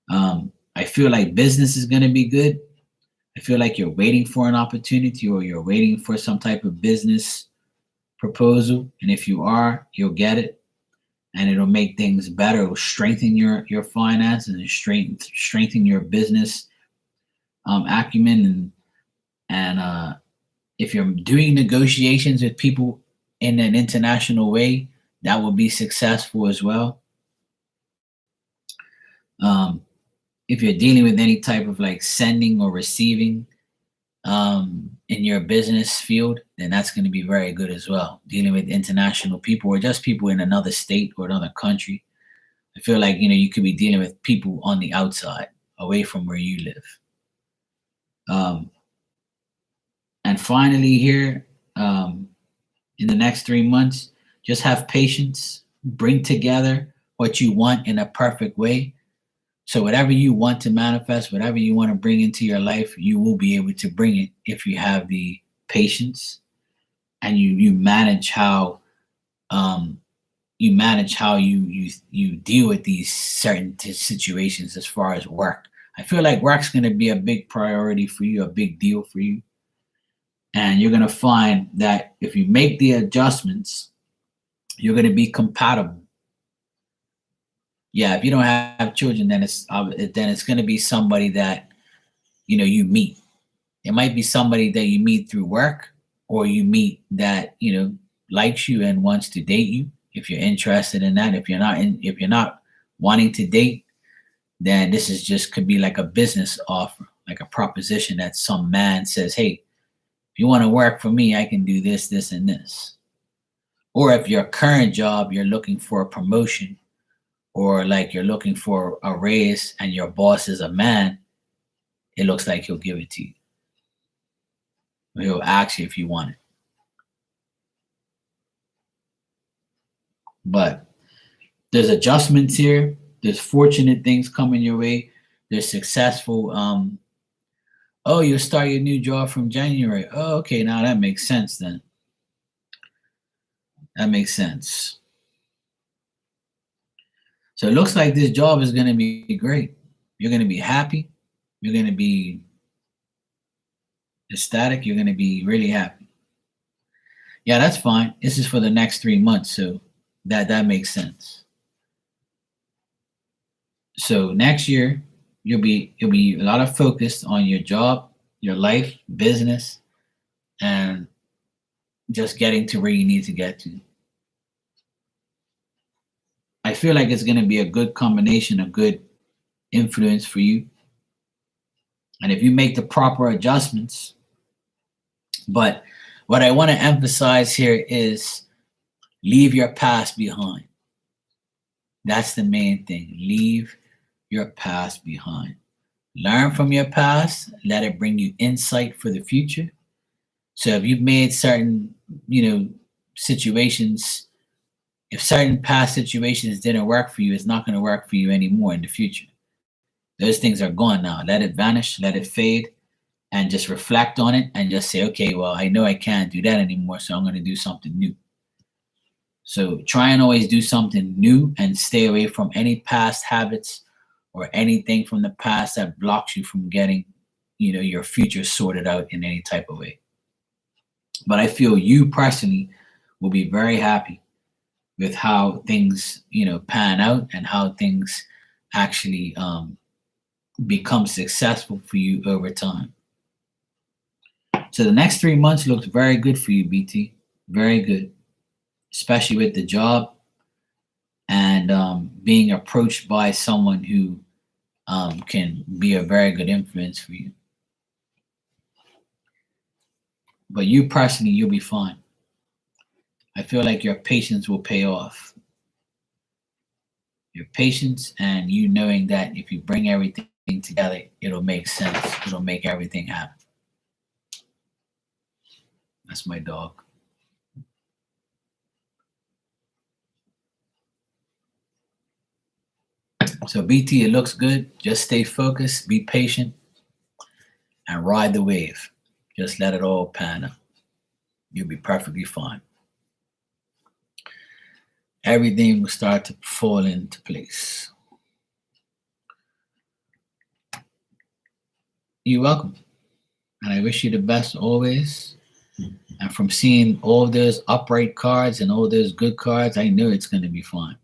I feel like business is going to be good. I feel like you're waiting for an opportunity or you're waiting for some type of business proposal, and if you are, you'll get it, and it'll make things better. It'll strengthen your finances and strengthen your business acumen, and if you're doing negotiations with people in an international way, that will be successful as well. Um, if you're dealing with any type of like sending or receiving in your business field, then that's going to be very good as well. Dealing with international people or just people in another state or another country, I feel like you could be dealing with people on the outside, away from where you live. Um, and finally, here in the next 3 months, just have patience. Bring together what you want in a perfect way. So whatever you want to manifest, whatever you want to bring into your life, you will be able to bring it if you have the patience and you manage how you deal with these certain situations as far as work. I feel like work's going to be a big priority for you, a big deal for you, and you're going to find that if you make the adjustments, you're going to be compatible. Yeah, if you don't have children, then it's going to be somebody that you meet. It might be somebody that you meet through work, or you meet that likes you and wants to date you. If you're interested in that, if you're not wanting to date, then this is just could be like a business offer, like a proposition that some man says, "Hey, if you want to work for me, I can do this, this, and this." Or if your current job, you're looking for a promotion, or like you're looking for a raise and your boss is a man, it looks like he'll give it to you. He'll ask you if you want it. But there's adjustments here. There's fortunate things coming your way. There's successful. Oh, you'll start your new job from January. Oh, okay, now that makes sense then. That makes sense. So it looks like this job is going to be great. You're going to be happy. You're going to be ecstatic. You're going to be really happy. Yeah, that's fine. This is for the next 3 months, so that makes sense. So next year, you'll be a lot of focus on your job, your life, business, and just getting to where you need to get to. I feel like it's going to be a good combination, a good influence for you. And if you make the proper adjustments, but what I want to emphasize here is leave your past behind. That's the main thing. Leave your past behind. Learn from your past, let it bring you insight for the future. So if you've made certain, situations, if certain past situations didn't work for you, it's not going to work for you anymore in the future. Those things are gone now. Let it vanish, let it fade, and just reflect on it and just say, okay, well, I know I can't do that anymore, so I'm going to do something new. So try and always do something new and stay away from any past habits or anything from the past that blocks you from getting your future sorted out in any type of way. But I feel you personally will be very happy with how things pan out and how things actually become successful for you over time. So the next 3 months looks very good for you, BT. Very good, especially with the job and being approached by someone who can be a very good influence for you. But you personally, you'll be fine. I feel like your patience will pay off. Your patience and you knowing that if you bring everything together, it'll make sense. It'll make everything happen. That's my dog. So BT, it looks good. Just stay focused, be patient, and ride the wave. Just let it all pan out. You'll be perfectly fine. Everything will start to fall into place. You're welcome. And I wish you the best always. And from seeing all those upright cards and all those good cards, I know it's going to be fine.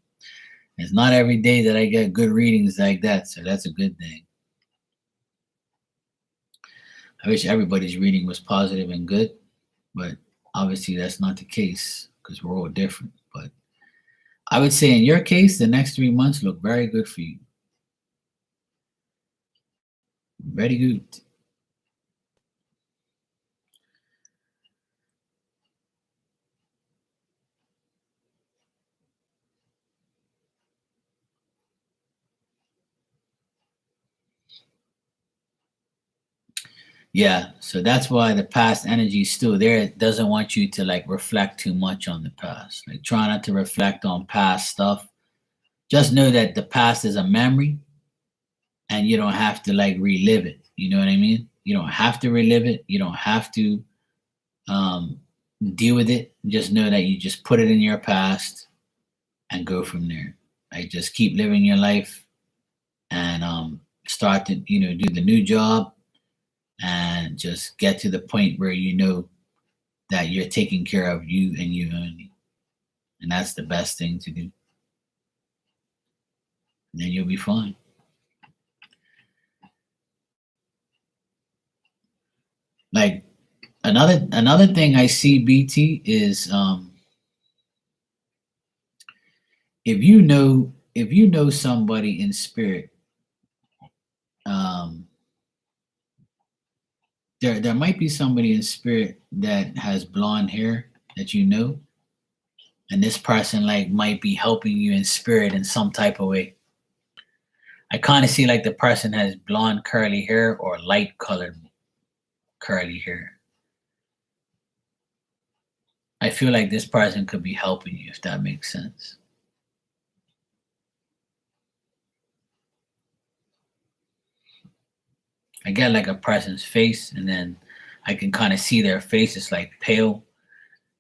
It's not every day that I get good readings like that, so that's a good thing. I wish everybody's reading was positive and good, but obviously that's not the case because we're all different. But I would say in your case, the next 3 months look very good for you. Very good. Yeah, so that's why the past energy is still there. It doesn't want you to like reflect too much on the past. Like try not to reflect on past stuff. Just know that the past is a memory and you don't have to like relive it. You know what I mean? You don't have to relive it. You don't have to um, deal with it. Just know that you just put it in your past and go from there. Like just keep living your life and start to do the new job and just get to the point where you know that you're taking care of you and you only, and that's the best thing to do. And then you'll be fine. Like another thing I see, BT, is if you know somebody in spirit, um, there might be somebody in spirit that has blonde hair that you know, and this person like might be helping you in spirit in some type of way. I kind of see like the person has blonde curly hair or light colored curly hair. I feel like this person could be helping you if that makes sense. I get like a person's face and then I can kind of see their face is like pale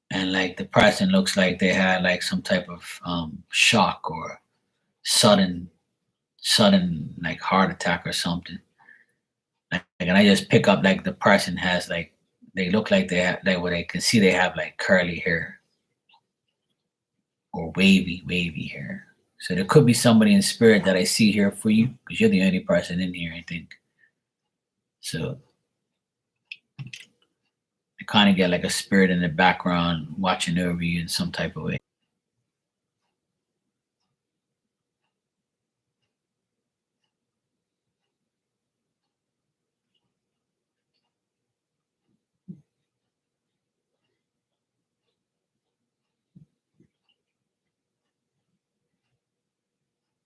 and like the person looks like they had like some type of shock or sudden like heart attack or something. Like, and I just pick up like the person has like they look like they have like what I can see they have like curly hair or wavy hair. So there could be somebody in spirit that I see here for you because you're the only person in here, I think. So I kind of get like a spirit in the background watching over you in some type of way.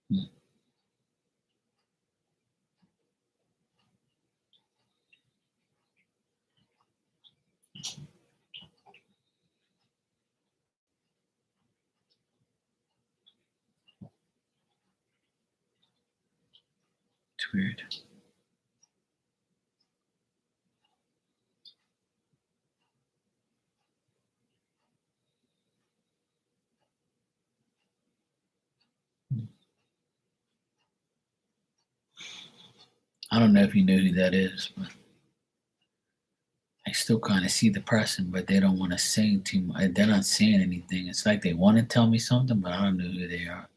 Hmm, it's weird. I don't know if you know who that is, but still kind of see the person, but they don't want to say too much. They're not saying anything. It's like they want to tell me something, but I don't know who they are.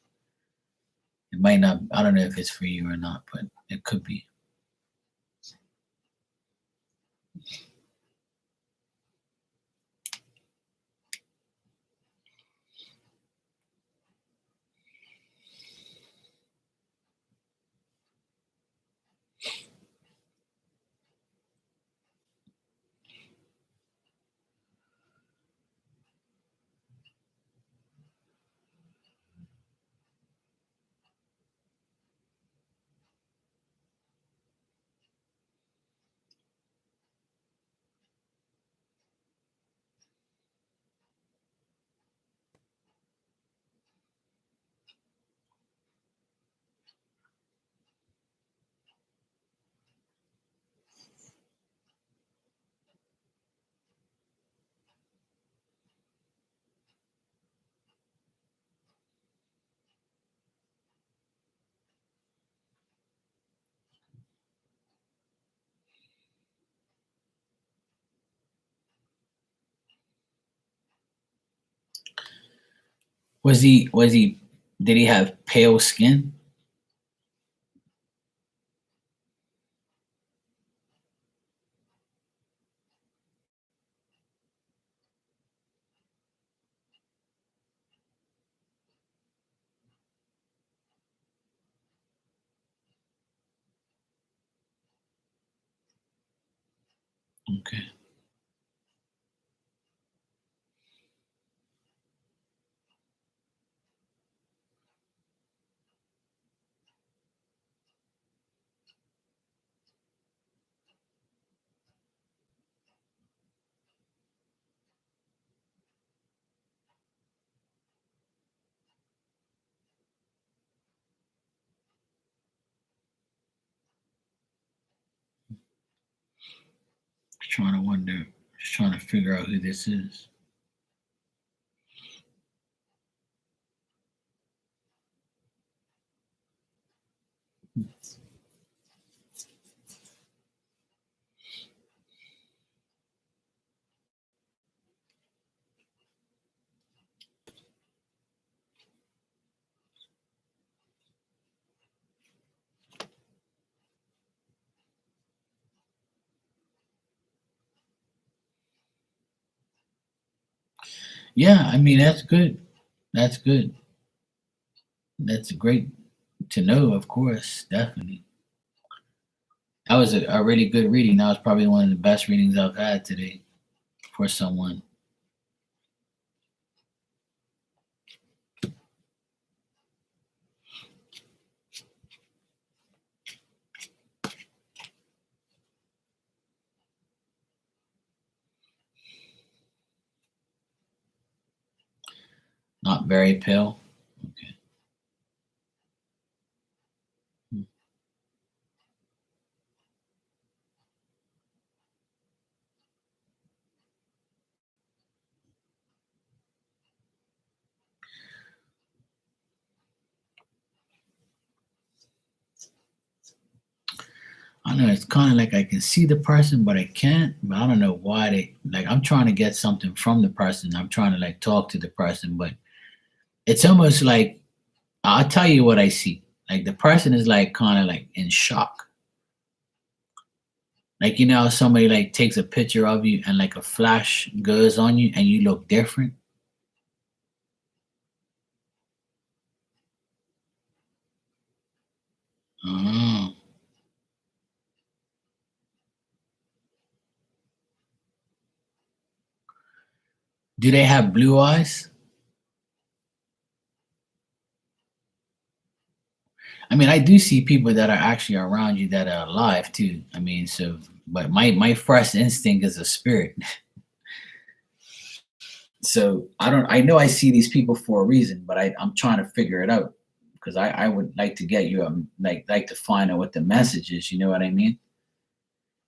It might not. I don't know if it's for you or not, but it could be. Was he? Was he? Did he have pale skin? Okay. Trying to wonder. Just trying to figure out who this is. Yeah, I mean that's good. That's good. That's great to know. Of course, definitely. That was a really good reading. That was probably one of the best readings I've had today for someone. Not very pale. Okay. I know it's kind of like I can see the person, but I can't. But I don't know why they like. I'm trying to get something from the person. I'm trying to like talk to the person, but it's almost like I'll tell you what I see. Like the person is like kind of like in shock. Like you know, how somebody like takes a picture of you and like a flash goes on you and you look different. Oh. Do they have blue eyes? I mean, I do see people that are actually around you that are alive too. I mean, so but my first instinct is a spirit. So I know I see these people for a reason, but I'm trying to figure it out because I would like to get you like to find out what the message is. You know what I mean?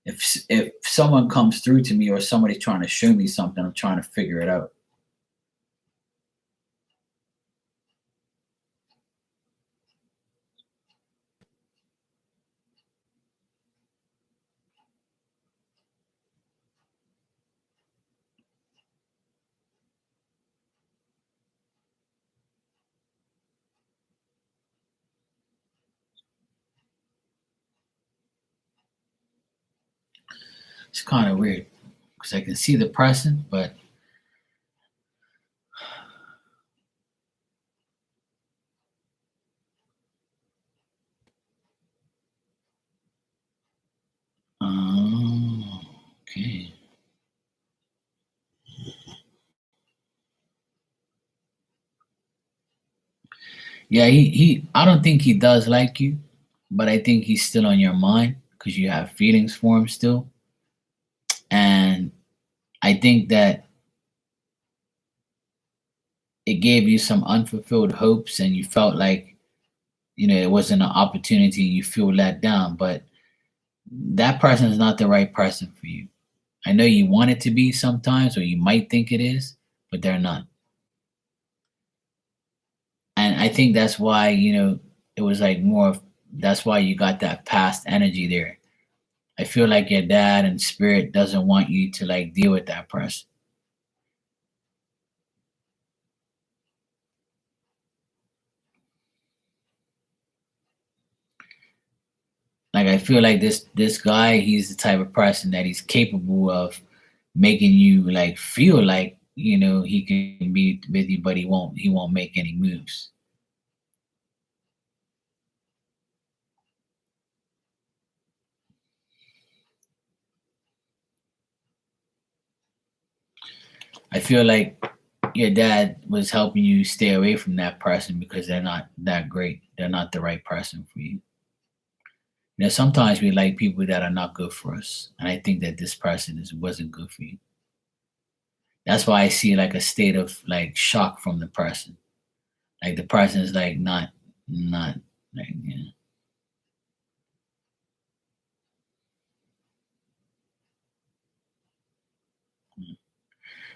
If someone comes through to me or somebody's trying to show me something, I'm trying to figure it out. It's kind of weird because I can see the person, but oh, okay. Yeah, he. I don't think he does like you, but I think he's still on your mind because you have feelings for him still, and I think that it gave you some unfulfilled hopes, and you felt like it wasn't an opportunity. You feel let down, but that person is not the right person for you. I know you want it to be sometimes, or you might think it is, but they're not. And I think that's why it was like more of that's why you got that past energy there. I feel like your dad and spirit doesn't want you to like deal with that person. Like I feel like this guy, he's the type of person that he's capable of making you like feel like he can be with you, but he won't make any moves. I feel like your dad was helping you stay away from that person because they're not that great. They're not the right person for you. Sometimes we like people that are not good for us, and I think that this person wasn't good for you. That's why I see like a state of like shock from the person. Like the person is like not like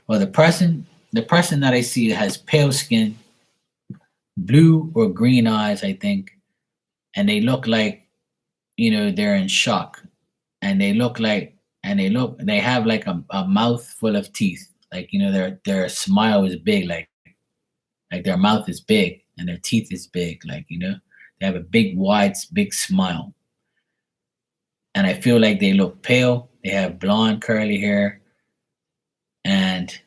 Well, the person that I see has pale skin, blue or green eyes, I think, and they look like they're in shock, and they have like a mouth full of teeth, like their smile is big, like their mouth is big and their teeth is big, like they have a big wide big smile, and I feel like they look pale. They have blonde curly hair and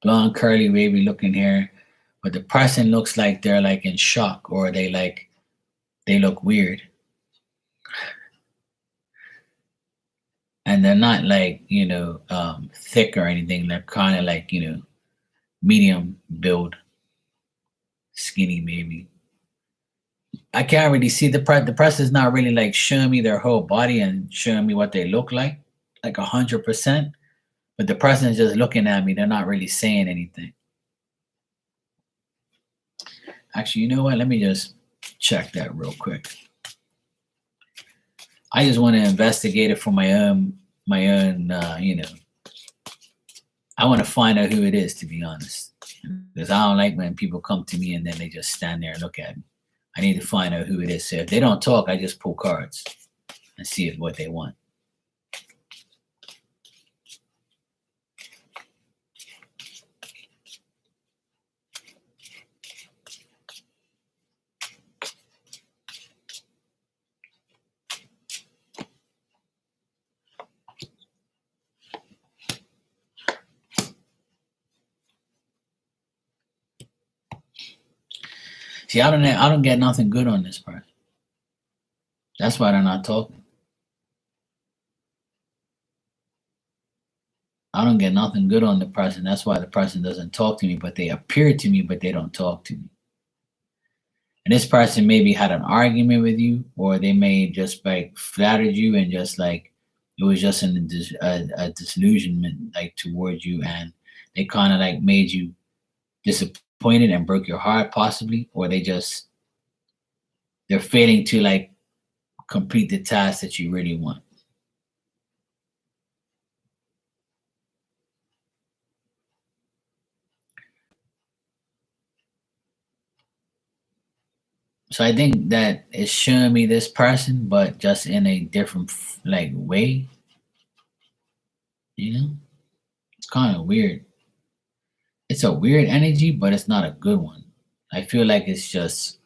blonde curly wavy looking hair, but the person looks like they're like in shock, or they look weird, and they're not like thick or anything. They're kind of like medium build, skinny maybe. I can't really see the press is not really like showing me their whole body and showing me what they look like 100%. But the person is just looking at me. They're not really saying anything. Actually, you know what? Let me just check that real quick. I just want to investigate it for my own. I want to find out who it is, to be honest, because I don't like when people come to me and then they just stand there and look at me. I need to find out who it is. So if they don't talk, I just pull cards and see what they want. See, I don't get nothing good on this person. That's why they're not talking. I don't get nothing good on the person. That's why the person doesn't talk to me, but they appear to me, but they don't talk to me. And this person maybe had an argument with you, or they may just like flattered you and just like it was just a disillusionment like towards you, and they kind of like made you disappointed and broke your heart possibly, or they're failing to like complete the task that you really want. So I think that it's showing me this person, but just in a different like way. You know, it's kind of weird. It's a weird energy, but it's not a good one. I feel like it's just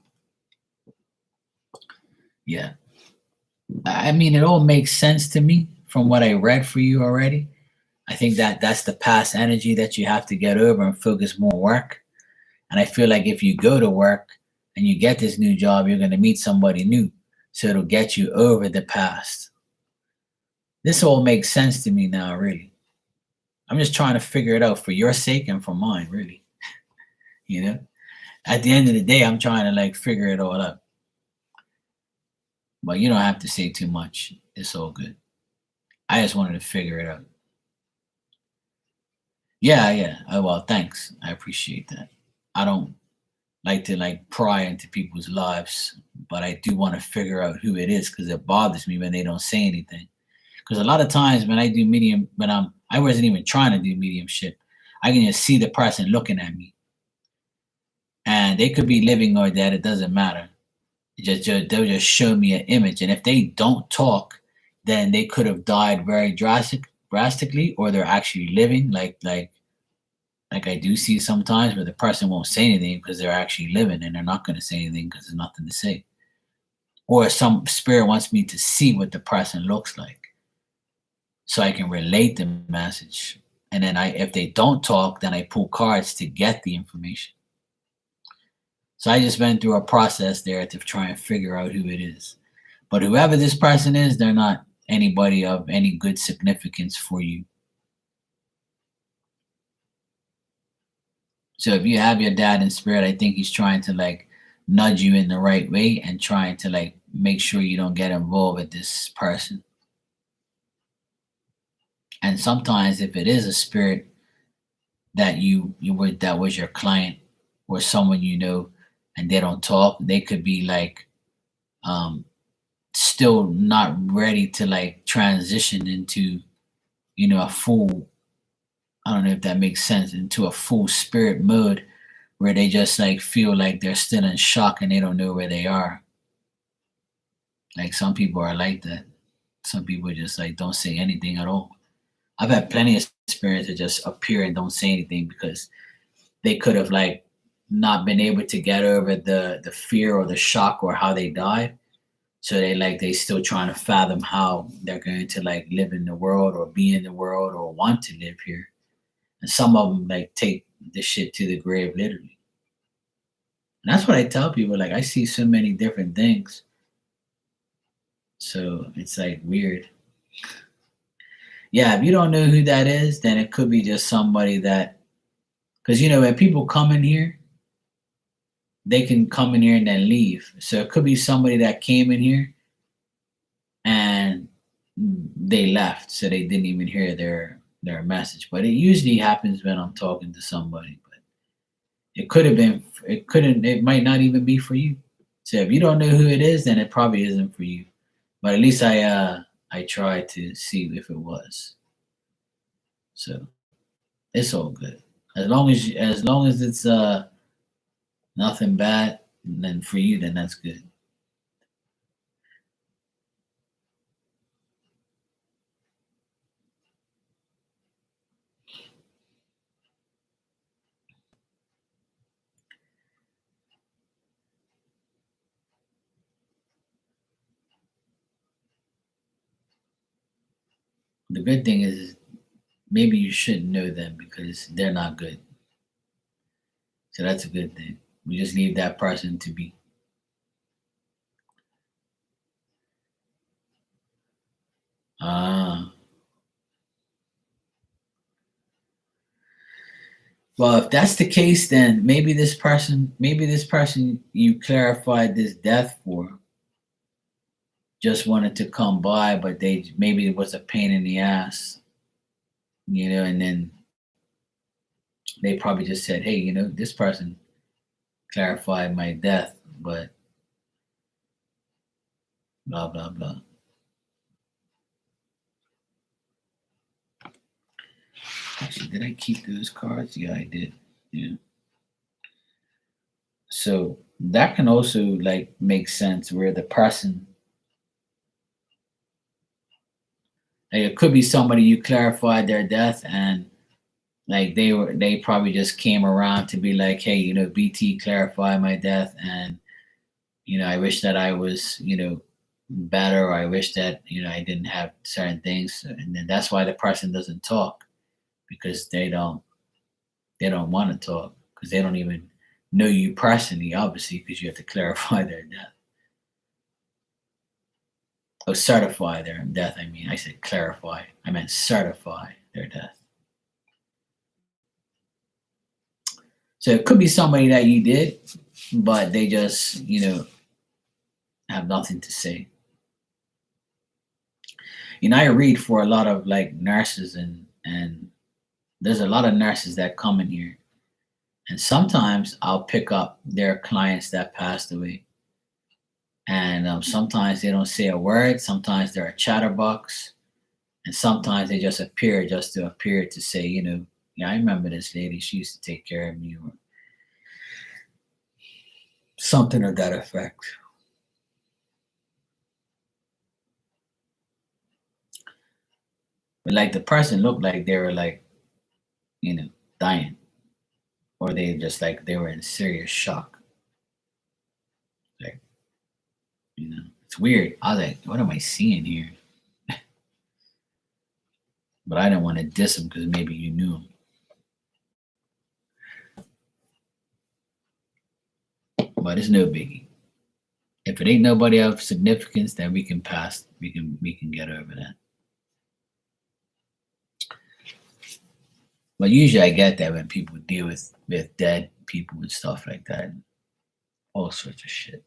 yeah. I mean, it all makes sense to me from what I read for you already. I think that that's the past energy that you have to get over and focus more on work. And I feel like if you go to work and you get this new job, you're going to meet somebody new. So it'll get you over the past. This all makes sense to me now, really. I'm just trying to figure it out for your sake and for mine, really. You know, at the end of the day, I'm trying to like figure it all out. But you don't have to say too much. It's all good. I just wanted to figure it out. Yeah, yeah. Well, thanks. I appreciate that. I don't like to like pry into people's lives, but I do want to figure out who it is because it bothers me when they don't say anything. Because a lot of times when I do medium, when I wasn't even trying to do mediumship, I can just see the person looking at me, and they could be living or dead. It doesn't matter. They'll just show me an image, and if they don't talk, then they could have died very drastically, or they're actually living. Like I do see sometimes where the person won't say anything because they're actually living, and they're not going to say anything because there's nothing to say. Or some spirit wants me to see what the person looks like so I can relate the message. And then if they don't talk, then I pull cards to get the information. So I just went through a process there to try and figure out who it is. But whoever this person is, they're not anybody of any good significance for you. So if you have your dad in spirit, I think he's trying to like nudge you in the right way and trying to like make sure you don't get involved with this person. And sometimes if it is a spirit that you were that was your client or someone you know and they don't talk, they could be like um still not ready to like transition into, a full, I don't know if that makes sense, into a full spirit mode where they just like feel like they're still in shock and they don't know where they are. Like some people are like that. Some people just like don't say anything at all. I've had plenty of spirits that just appear and don't say anything because they could have like not been able to get over the fear or the shock or how they died. So they still trying to fathom how they're going to like live in the world or be in the world or want to live here. And some of them like take the shit to the grave literally. And that's what I tell people. Like I see so many different things. So it's like weird. Yeah, if you don't know who that is, then it could be just somebody that, because when people come in here, they can come in here and then leave. So it could be somebody that came in here and they left, so they didn't even hear their message. But it usually happens when I'm talking to somebody. But it could have been, it might not even be for you. So if you don't know who it is, then it probably isn't for you. But at least I tried to see if it was. So it's all good. As long as it's nothing bad, then for you, then that's good. The good thing is maybe you shouldn't know them because they're not good. So that's a good thing. We just leave that person to be. Ah. Well, if that's the case, then maybe this person you clarified this death for just wanted to come by, but maybe it was a pain in the ass, and then they probably just said, "Hey, this person clarified my death, but blah blah blah." Actually, did I keep those cards? Yeah, I did. Yeah. So that can also like make sense where the person, like, it could be somebody you clarified their death and like they probably just came around to be like, hey, BT clarified my death, and I wish that I was, better, or I wish that I didn't have certain things, and then that's why the person doesn't talk, because they don't want to talk, because they don't even know you personally, obviously, because you have to clarify their death. Oh, certify their death. I mean, I said clarify. I meant certify their death. So it could be somebody that you did, but they just, have nothing to say. I read for a lot of like nurses, and there's a lot of nurses that come in here, and sometimes I'll pick up their clients that passed away, and sometimes they don't say a word. Sometimes they're a chatterbox, and sometimes they just appear just to appear to say, yeah, I remember this lady. She used to take care of me, or something of that effect. But like the person looked like they were like, you know, dying, or they just like they were in serious shock. Like, it's weird. I was like, what am I seeing here? But I didn't want to diss him because maybe you knew him. But it's no biggie. If it ain't nobody of significance, then we can pass. We can get over that. But usually I get that when people deal with dead people and stuff like that, all sorts of shit.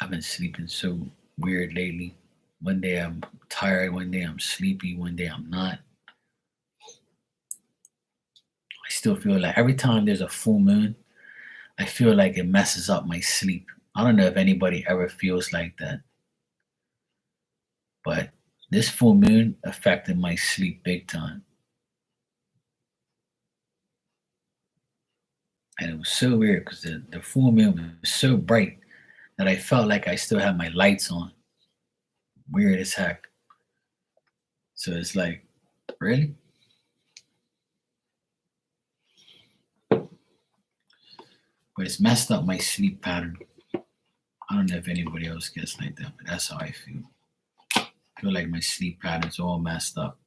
I've been sleeping so weird lately. One day I'm tired, one day I'm sleepy, one day I'm not. I still feel like every time there's a full moon, I feel like it messes up my sleep. I don't know if anybody ever feels like that, but this full moon affected my sleep big time. And it was so weird because the full moon was so bright that I felt like I still had my lights on. Weird as heck. So it's like, really? But it's messed up my sleep pattern. I don't know if anybody else gets like that, but that's how I feel. I feel like my sleep pattern's all messed up.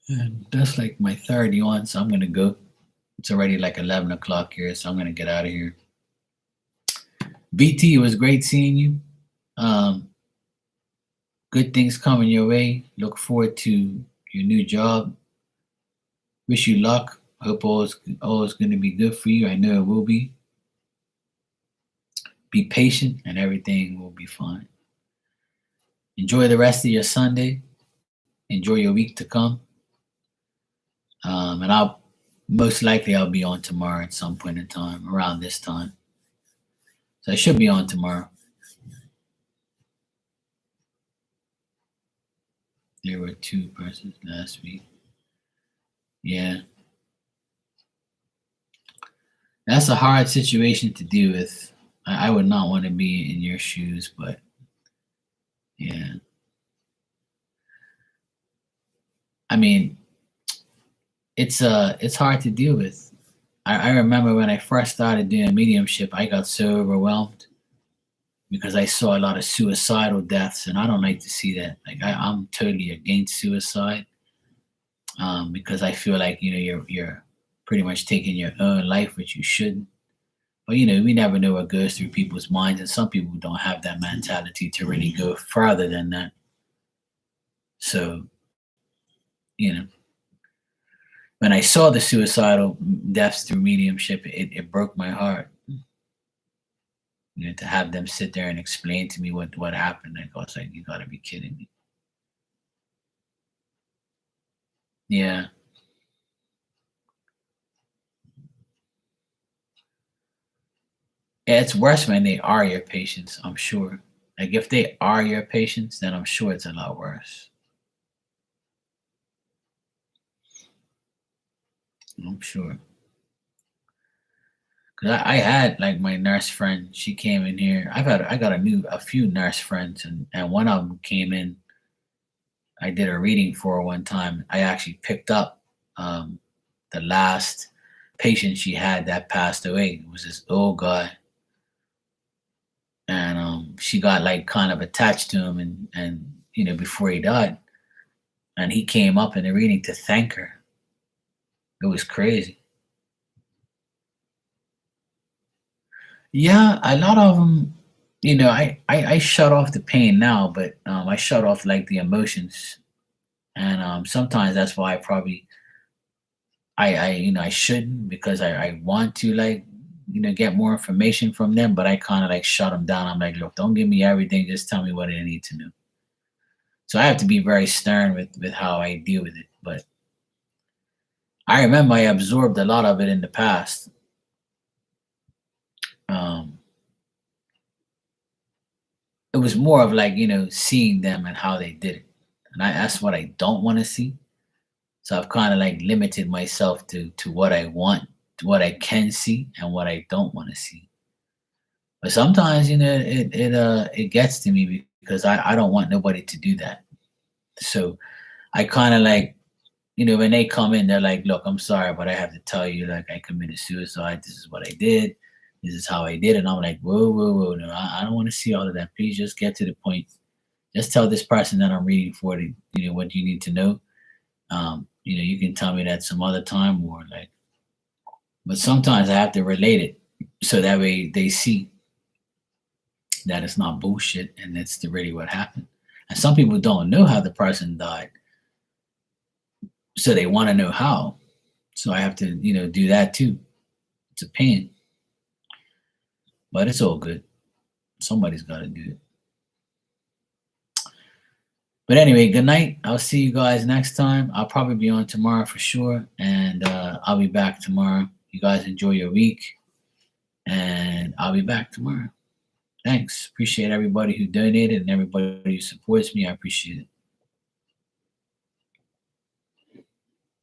And that's like my third yawn, so I'm gonna go. It's already like 11 o'clock here, so I'm gonna get out of here. BT, it was great seeing you. Um, Good things coming your way. Look forward to your new job. Wish you luck. Hope all is going to be good for you. I know it will be. Be patient, and everything will be fine. Enjoy the rest of your Sunday. Enjoy your week to come. And I'll be on tomorrow at some point in time around this time. So I should be on tomorrow. There were two persons last week. Yeah, that's a hard situation to deal with. I would not want to be in your shoes, but yeah. I mean, it's hard to deal with. I remember when I first started doing mediumship, I got so overwhelmed because I saw a lot of suicidal deaths, and I don't like to see that. Like I'm totally against suicide, because I feel like you're pretty much taking your own life, which you shouldn't. But we never know what goes through people's minds, and some people don't have that mentality to really go further than that. So you know, when I saw the suicidal deaths through mediumship, it broke my heart. To have them sit there and explain to me what happened, I was like, you got to be kidding me. Yeah, yeah, it's worse when they are your patients. I'm sure. Like if they are your patients, then I'm sure it's a lot worse. I'm sure. Cause I had like my nurse friend. She came in here. I got a few nurse friends, and one of them came in. I did a reading for her one time. I actually picked up um, the last patient she had that passed away. It was this old guy, and she got like kind of attached to him, and before he died, and he came up in the reading to thank her. It was crazy. Yeah, a lot of them. I shut off the pain now, but I shut off like the emotions, and sometimes that's why I shouldn't, because I want to like get more information from them, but I kind of like shut them down. I'm like, look, don't give me everything, just tell me what I need to know. So I have to be very stern with how I deal with it. But I remember I absorbed a lot of it in the past. Um, it was more of like seeing them and how they did it, and that's what I don't want to see. So I've kind of like limited myself to what I want, to what I can see, and what I don't want to see. But sometimes, it gets to me because I don't want nobody to do that. So I kind of like, when they come in, they're like, "Look, I'm sorry, but I have to tell you, like, I committed suicide. This is what I did. This is how I did it." And I'm like, "Whoa, whoa, whoa, no, I don't want to see all of that. Please just get to the point. Just tell this person that I'm reading for what you need to know. You can tell me that some other time, or like, but sometimes I have to relate it so that way they see that it's not bullshit and it's really what happened. And some people don't know how the person died, so they want to know how. So I have to, do that too. It's a pain, but it's all good. Somebody's got to do it. But anyway, good night. I'll see you guys next time. I'll probably be on tomorrow for sure, and I'll be back tomorrow. You guys enjoy your week, and I'll be back tomorrow. Thanks. Appreciate everybody who donated and everybody who supports me. I appreciate it.